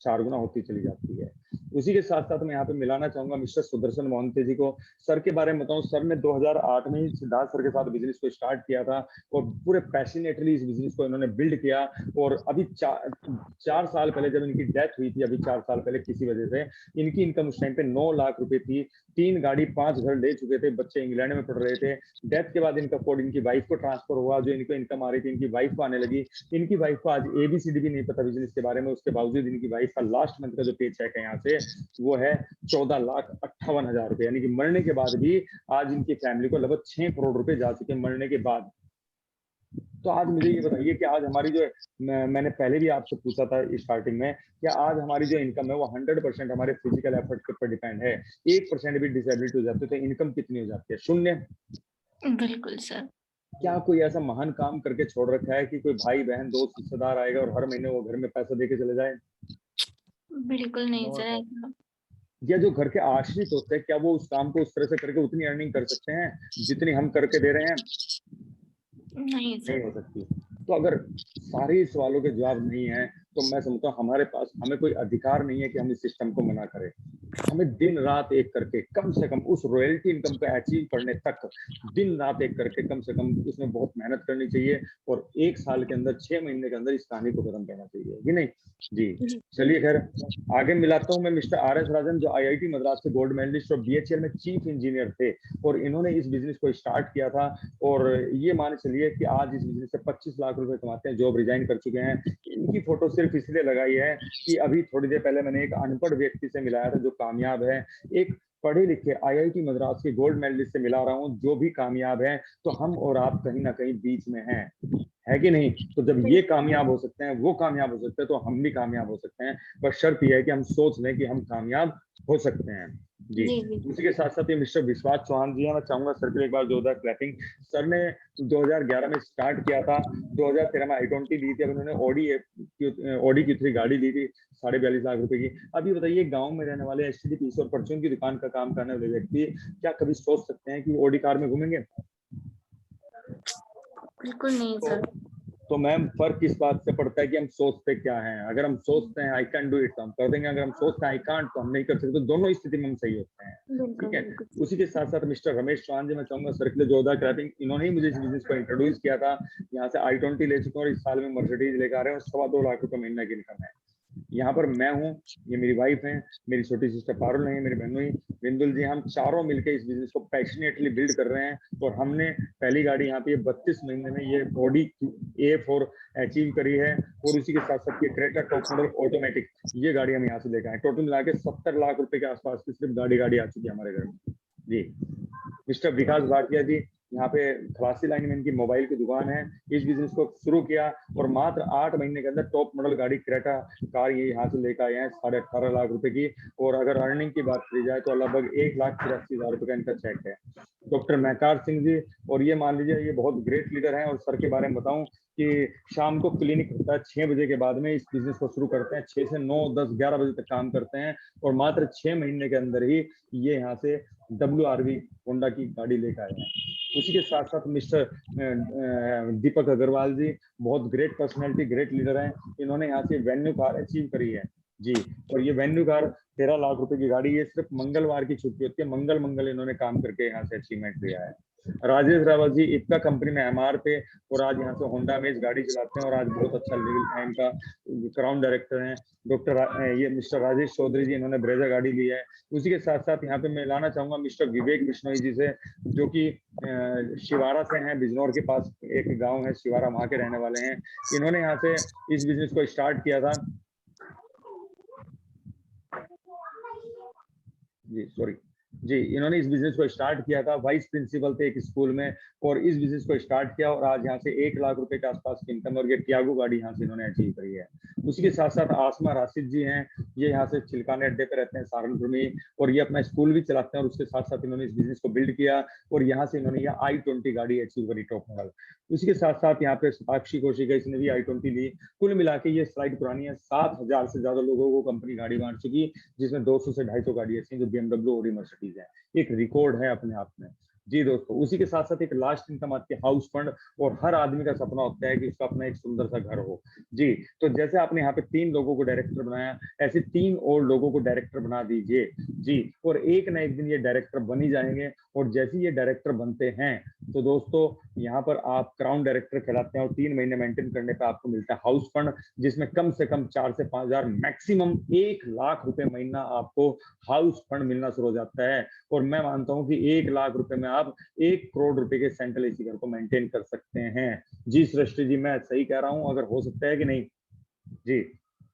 4 गुना होती चली जाती है। उसी के साथ साथ मैं यहाँ पे मिलाना चाहूंगा मिस्टर सुदर्शन मोहंते जी को। सर के बारे में बताऊं, सर ने 2008 में ही सिद्धार्थ सर के साथ बिजनेस को स्टार्ट किया था और पूरे पैशनेटली इस बिजनेस को इन्होंने बिल्ड किया। और अभी 4 साल पहले जब इनकी डेथ हुई थी, अभी 4 साल पहले किसी वजह से, इनकी इनकम उस टाइम पे 9 लाख रुपए थी, 3 गाड़ी 5 घर ले चुके थे, बच्चे इंग्लैंड में पढ़ रहे थे। डेथ के बाद इनका कोड इनकी वाइफ को ट्रांसफर हुआ, जो इनको इनकम आ रही थी इनकी वाइफ को आने लगी। इनकी वाइफ को आज ABCD भी नहीं पता बिजनेस के बारे में, उसके बावजूद इनकी वाइफ का लास्ट मंथ का जो पे चेक है यहाँ से वो है 14,58,000 रुपए, यानी कि मरने के बाद भी आज इनकी फैमिली को लगभग 6 करोड़ रुपए जा चुके मरने के बाद। तो आज मुझे ये बताइए कि आज हमारी जो, मैंने पहले भी आपसे पूछा था स्टार्टिंग में, क्या आज हमारी जो इनकम है वो 100% हमारे फिजिकल एफर्ट के ऊपर डिपेंड है? 1% भी डिसेबिलिटी हो जाती है तो इनकम कितनी हो जाती है? 0। बिल्कुल सर। क्या कोई ऐसा महान काम करके छोड़ रखा है कि कोई भाई बहन दोस्त रिश्तेदार आएगा और हर महीने वो घर में पैसा देके चले जाए? बिल्कुल नहीं सर। या जो घर के आश्रित होते हैं, क्या वो उस काम को उस तरह से करके उतनी अर्निंग कर सकते हैं जितनी हम करके दे रहे हैं? नहीं हो सकती। तो अगर सारे सवालों के जवाब नहीं है तो मैं समझता हूँ हमारे पास, हमें कोई अधिकार नहीं है कि हम इस सिस्टम को मना करें। हमें दिन रात एक करके कम से कम उस रॉयल्टी इनकम को अचीव करने तक दिन रात एक करके कम से कम उसमें बहुत मेहनत करनी चाहिए और 1 साल के अंदर 6 महीने के अंदर इस कहानी को खत्म करना चाहिए, कि नहीं? जी, चलिए खैर आगे मिलाता हूँ मैं मिस्टर RS राजन, जो IIT मद्रास से गोल्ड मेडलिस्ट और BHEL में चीफ इंजीनियर थे और इन्होंने इस बिजनेस को स्टार्ट किया था और ये मान चलिए कि आज इस बिजनेस से 25 लाख रुपए कमाते हैं, जॉब रिजाइन कर चुके हैं। इनकी फोटो सिर्फ इसलिए लगाई है कि अभी थोड़ी देर पहले मैंने एक अनपढ़ व्यक्ति से मिलाया था जो कामयाब है, एक पढ़े लिखे IIT मद्रास के गोल्ड मेडलिस्ट से मिला रहा हूँ जो भी कामयाब है। तो हम और आप कहीं ना कहीं बीच में हैं, है कि नहीं? तो जब ये कामयाब हो सकते हैं, वो कामयाब हो सकते हैं, तो हम भी कामयाब हो सकते हैं, बस शर्त यह है कि हम सोच लें कि हम कामयाब हो सकते हैं। जी, उसी के साथ साथ ये मिस्टर विश्वास चौहान जी हैं, मैं चाहूंगा सर के एक बार जोरदार क्लैपिंग। सर ने 2011 में स्टार्ट किया था, 2013 में i20 ली थी, अब उन्होंने ऑडी Q3 गाड़ी ली थी 42.5 लाख रुपए की। अभी बताइए गांव में रहने वाले STD पीस और परचून की दुकान का काम करने वाले व्यक्ति क्या कभी सोच सकते हैं कि ऑडी कार में घूमेंगे? बिल्कुल नहीं सर। तो मैम फर्क इस बात से पड़ता है कि हम सोचते क्या हैं। अगर हम सोचते हैं आई कैन डू इट तो हम कर देंगे, अगर हम सोचते हैं आई कांट तो हम नहीं कर सकते। तो दोनों स्थिति में हम सही होते हैं, ठीक है? उसी के साथ साथ मिस्टर रमेश चौहान जी, मैं चाहूंगा सर के लिए जोरदार क्लैपिंग। इन्होंने ही मुझे इस बिजनेस को इंट्रोड्यूस किया था। यहाँ से i20 ले चुके हैं और इस साल में मर्सिडीज लेकर आ रहे हैं और 2.25 लाख रुपए महीने की इनकम है। यहाँ पर मैं हूँ, ये मेरी वाइफ है, मेरी छोटी सिस्टर पारुल है, मेरी बहनोई बिंदुल जी, हम चारों मिलकर इस बिजनेस को पैशनेटली बिल्ड कर रहे हैं। और हमने पहली गाड़ी यहाँ पे 32 महीने में ये ऑडी A4 अचीव करी है। और उसी के साथ साथ ये क्रेटा टॉप मॉडल ऑटोमेटिक, ये गाड़ी हम यहाँ से लेकर आए। टोटल मिला के 70 लाख रुपए के आसपास की सिर्फ गाड़ी आ चुकी है हमारे घर में जी। मिस्टर विकास भाटिया जी, यहाँ पे खलासी लाइन में इनकी मोबाइल की दुकान है। इस बिजनेस को शुरू किया और मात्र 8 महीने के अंदर टॉप मॉडल गाड़ी क्रेटा कार ये यहाँ से लेकर आए हैं 18.5 लाख रुपए की। और अगर अर्निंग की बात करी जाए तो लगभग 1,83,000 रुपए का इनका चेक है। डॉक्टर महकार सिंह जी, और ये मान लीजिए ये बहुत ग्रेट लीडर हैं। और सर के बारे में बताऊं कि शाम को क्लिनिक होता है 6 बजे के बाद में इस बिजनेस को शुरू करते हैं, 6 से 9, 10, 11 बजे तक काम करते हैं। और मात्र 6 महीने के अंदर ही ये यहाँ से WRV होंडा की गाड़ी लेकर आए हैं। उसी के साथ साथ मिस्टर दीपक अग्रवाल जी, बहुत ग्रेट पर्सनैलिटी, ग्रेट लीडर हैं। इन्होंने यहाँ से वेन्यू कार अचीव करी है जी। और ये वेन्यू कार 13 लाख रुपए की गाड़ी, ये सिर्फ मंगलवार की छुट्टी होती है, मंगल इन्होंने काम करके यहाँ से अचीवमेंट दिया है। राजेश रावत जी, इफ्का कंपनी में MR पे और आज यहाँ से होंडा में इस गाड़ी चलाते हैं और आज बहुत अच्छा लेवल है इनका, क्राउन डायरेक्टर हैं। ये मिस्टर राजेश चौधरी जी, इन्होंने ब्रेजा गाड़ी ली है। उसी के साथ साथ यहाँ पे मैं लाना चाहूंगा मिस्टर विवेक बिश्नोई जी से, जो कि शिवारा से हैं, बिजनौर के पास एक गांव है शिवारा, वहां के रहने वाले हैं। इन्होंने यहाँ से इस बिजनेस को स्टार्ट किया था जी, इन्होंने इस बिजनेस को स्टार्ट किया था, वाइस प्रिंसिपल थे एक स्कूल में, और इस बिजनेस को स्टार्ट किया और आज यहाँ से 1 लाख रुपए के आसपास की इनकम और ये टियागो गाड़ी यहाँ से इन्होंने अचीव करी है। उसी के साथ साथ आसमा राशिद जी हैं, ये यहाँ से चिलकाने अड्डे पे रहते हैं सहारनपुर में, और ये अपना स्कूल भी चलाते हैं। और उसके साथ साथ इन्होंने इस बिजनेस को बिल्ड किया और यहाँ से इन्होंने यह I20 गाड़ी अचीव करी टॉप मॉडल। उसी के साथ साथ यहाँ पे साक्षी कौशिक, इसने भी I20 ली। कुल मिला के ये स्लाइड पुरानी है, 7,000 से ज्यादा लोगों को कंपनी गाड़ी बांट चुकी, जिसमें 200 से 250 गाड़ी ऐसी जो BMW, ऑडी, मर्सिडीज है। एक रिकॉर्ड है अपने आप में जी दोस्तों। उसी के साथ साथ एक लास्ट इनकम आती है हाउस फंड, और हर आदमी का सपना होता है कि उसका अपना एक सुंदर सा घर हो जी। तो जैसे आपने यहाँ पे 3 लोगों को डायरेक्टर बनाया, ऐसे 3 और लोगों को डायरेक्टर बना दीजिए जी। और एक ना एक दिन ये डायरेक्टर बन ही जाएंगे। और जैसे ये डायरेक्टर बनते हैं तो दोस्तों यहाँ पर आप क्राउन डायरेक्टर कहलाते हैं, और 3 महीने मेंटेन करने पर आपको मिलता है हाउस फंड, जिसमें कम से कम 4 से 5 हजार, मैक्सिमम 1 लाख रुपए महीना आपको हाउस फंड मिलना शुरू हो जाता है। और मैं मानता हूँ कि 1 लाख रुपए में आप 1 करोड़ रुपए के सेंट्रल एसी घर को मेंटेन कर सकते हैं जी। सृष्टि जी, मैं सही कह रहा हूँ? अगर हो सकता है कि नहीं जी,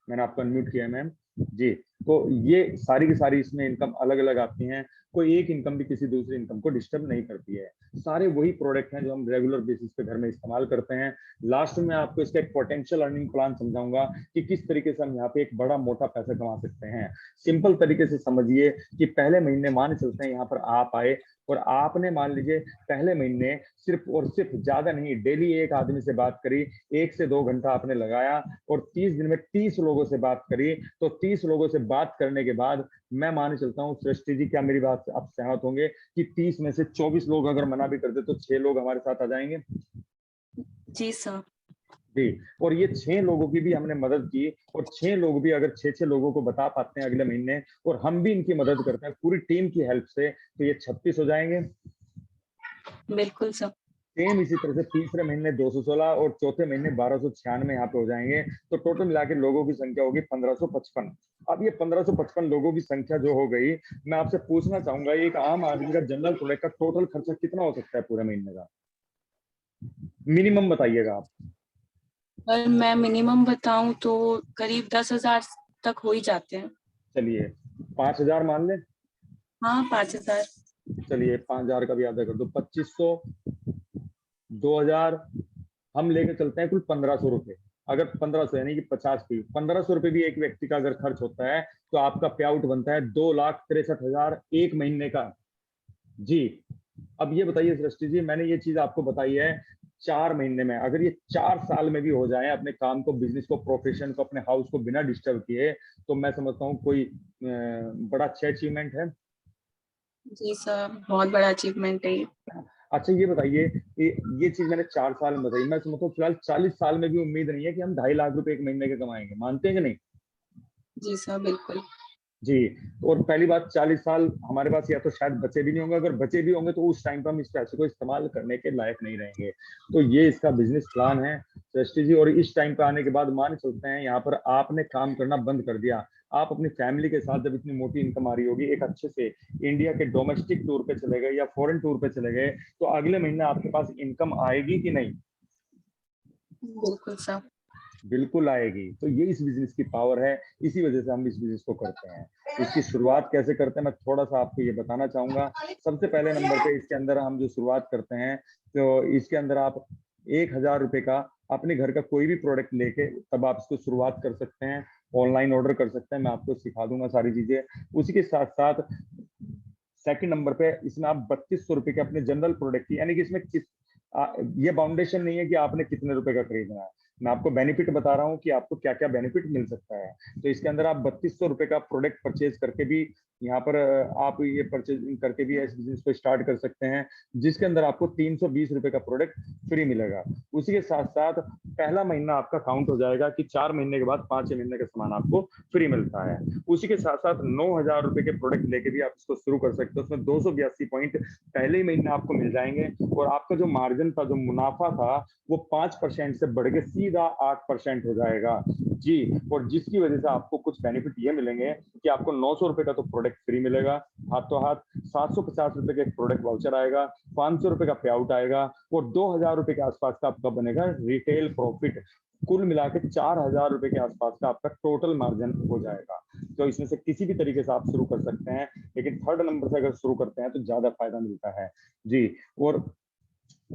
मैंने आपको अनम्यूट किया है मैम जी। तो ये सारी की सारी इसमें इनकम अलग अलग आती हैं, कोई एक इनकम भी किसी दूसरी इनकम को डिस्टर्ब नहीं करती है। सारे वही प्रोडक्ट हैं जो हम रेगुलर बेसिस पे घर में इस्तेमाल करते हैं। लास्ट में आपको इसका एक पोटेंशियल अर्निंग प्लान समझाऊंगा कि किस तरीके से हम यहाँ पे एक बड़ा मोटा पैसा कमा सकते हैं। सिंपल तरीके से समझिए कि पहले महीने मान चलते हैं यहाँ पर आप आए और आपने मान लीजिए पहले महीने सिर्फ और सिर्फ, ज्यादा नहीं, डेली एक आदमी से बात करी, 1 से 2 घंटा आपने लगाया और 30 दिन में 30 लोगों से बात करी। तो 30 लोगों से बात करने के बाद मैं मान चलता हूँ, सृष्टि जी क्या मेरी बात से आप सहमत होंगे कि 30 में से 24 लोग अगर मना भी कर दे तो 6 लोग हमारे साथ आ जाएंगे जी सर जी। और ये 6 लोगों की भी हमने मदद की, और 6 लोग भी अगर 6 लोगों को बता पाते हैं अगले महीने, और हम भी इनकी मदद करते हैं पूरी टीम की हेल्प से, तो ये 36 हो जाएंगे। बिल्कुल सर। सेम इसी तरह से तीसरे महीने 216 और चौथे महीने 1296 यहाँ पे हो जाएंगे। तो टोटल मिला के लोगों की संख्या होगी 1555। अब ये 1555 लोगों की संख्या जो हो गई, मैं आपसे पूछना चाहूंगा एक आम आदमी का जनरल प्रोडक्ट का टोटल खर्चा कितना हो सकता है पूरे महीने का? मिनिमम बताइएगा आप। पर मैं मिनिमम बताऊं तो करीब 10,000 तक हो ही जाते हैं। चलिए 5,000 मान ले। हाँ 5,000। चलिए 5,000 का भी आधा कर दो, 2,500, 2,000, हम लेके चलते हैं कुल 1,500 रुपए। अगर 1,500 यानी कि 50 की 1,500 रुपए भी एक व्यक्ति का अगर खर्च होता है तो आपका पे आउट बनता है 2,63,000 एक महीने का जी। अब ये बताइए सृष्टि जी, मैंने ये चीज आपको बताई है 4 महीने में, अगर ये 4 साल में भी हो जाए अपने काम को, बिजनेस को, प्रोफेशन को, अपने हाउस को बिना डिस्टर्ब किए, तो मैं समझता हूँ कोई बड़ा अच्छा अचीवमेंट है। जी सर, बहुत बड़ा अचीवमेंट है। अच्छा ये बताइए, ये चीज मैंने 4 साल में बताई, मैं समझता हूँ फिलहाल 40 साल में भी उम्मीद नहीं है कि हम 2.5 लाख रुपए एक महीने के कमाएंगे, मानते हैं कि नहीं? जी सर बिल्कुल जी। और पहली बात, 40 साल हमारे पास या तो शायद बचे भी नहीं होंगे, अगर बचे भी होंगे तो उस टाइम पर हम इस पैसे को इस्तेमाल करने के लायक नहीं रहेंगे। तो ये इसका बिजनेस प्लान है। सृष्टि जी, और इस टाइम पे आने के बाद मान सकते हैं यहाँ पर आपने काम करना बंद कर दिया, आप अपनी फैमिली के साथ जब इतनी मोटी इनकम आ रही होगी, एक अच्छे से इंडिया के डोमेस्टिक टूर पे चले गए या फॉरेन टूर पे चले गए, तो अगले महीने आपके पास इनकम आएगी कि नहीं? बिल्कुल सर। बिल्कुल आएगी। तो ये इस बिजनेस की पावर है, इसी वजह से हम इस बिजनेस को करते हैं। इसकी शुरुआत कैसे करते हैं मैं थोड़ा सा आपको ये बताना चाहूंगा। सबसे पहले नंबर पे इसके अंदर हम जो शुरुआत करते हैं, तो इसके अंदर आप 1000 रुपए का अपने घर का कोई भी प्रोडक्ट लेके तब आप इसको शुरुआत कर सकते हैं। ऑनलाइन ऑर्डर कर सकते हैं, मैं आपको सिखा दूंगा सारी चीजें। उसी के साथ साथ सेकंड नंबर पे इसमें आप 3200 रुपए के अपने जनरल प्रोडक्ट की, यानी कि इसमें ये बाउंडेशन नहीं है कि आपने कितने रुपए का खरीदना है, मैं आपको बेनिफिट बता रहा हूँ कि आपको क्या क्या बेनिफिट मिल सकता है। तो इसके अंदर आप 3200 रुपए का प्रोडक्ट परचेज करके भी यहाँ पर आप ये परचेजिंग करके भी इस बिजनेस को स्टार्ट कर सकते हैं, जिसके अंदर आपको 320 रुपए का प्रोडक्ट फ्री मिलेगा। उसी के साथ साथ पहला महीना आपका काउंट हो जाएगा कि 4 महीने के बाद 5 महीने का सामान आपको फ्री मिलता है। उसी के साथ साथ 9000 रुपए के प्रोडक्ट लेके भी आप इसको शुरू कर सकते हो। उसमें 282 पॉइंट पहले ही महीने आपको मिल जाएंगे, और आपका जो मार्जिन था, जो मुनाफा था, वो 5% से बढ़ के सीधा 8% हो जाएगा जी। और जिसकी वजह से आपको कुछ बेनिफिट ये मिलेंगे कि आपको 900 रुपए का तो प्रोडक्ट फ्री मिलेगा हाथों हाथ, 750 रुपए का एक प्रोडक्ट वाउचर आएगा, 500 रुपए का पे आउट आएगा, और 2000 रुपए के आसपास का आपका बनेगा रिटेल प्रॉफिट। कुल मिला के 4000 रुपए के आसपास का आपका टोटल मार्जिन हो जाएगा। तो इसमें से किसी भी तरीके से आप शुरू कर सकते हैं, लेकिन थर्ड नंबर से अगर शुरू करते हैं तो ज्यादा फायदा मिलता है जी। और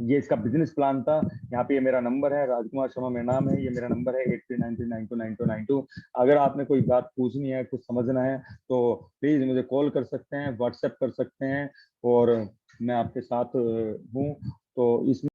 ये इसका बिजनेस प्लान था। यहाँ पे ये मेरा नंबर है, राजकुमार शर्मा मेरा नाम है, ये मेरा नंबर है 8393929292। अगर आपने कोई बात पूछनी है, कुछ समझना है, तो प्लीज मुझे कॉल कर सकते हैं, व्हाट्सएप कर सकते हैं, और मैं आपके साथ हूँ। तो इसमें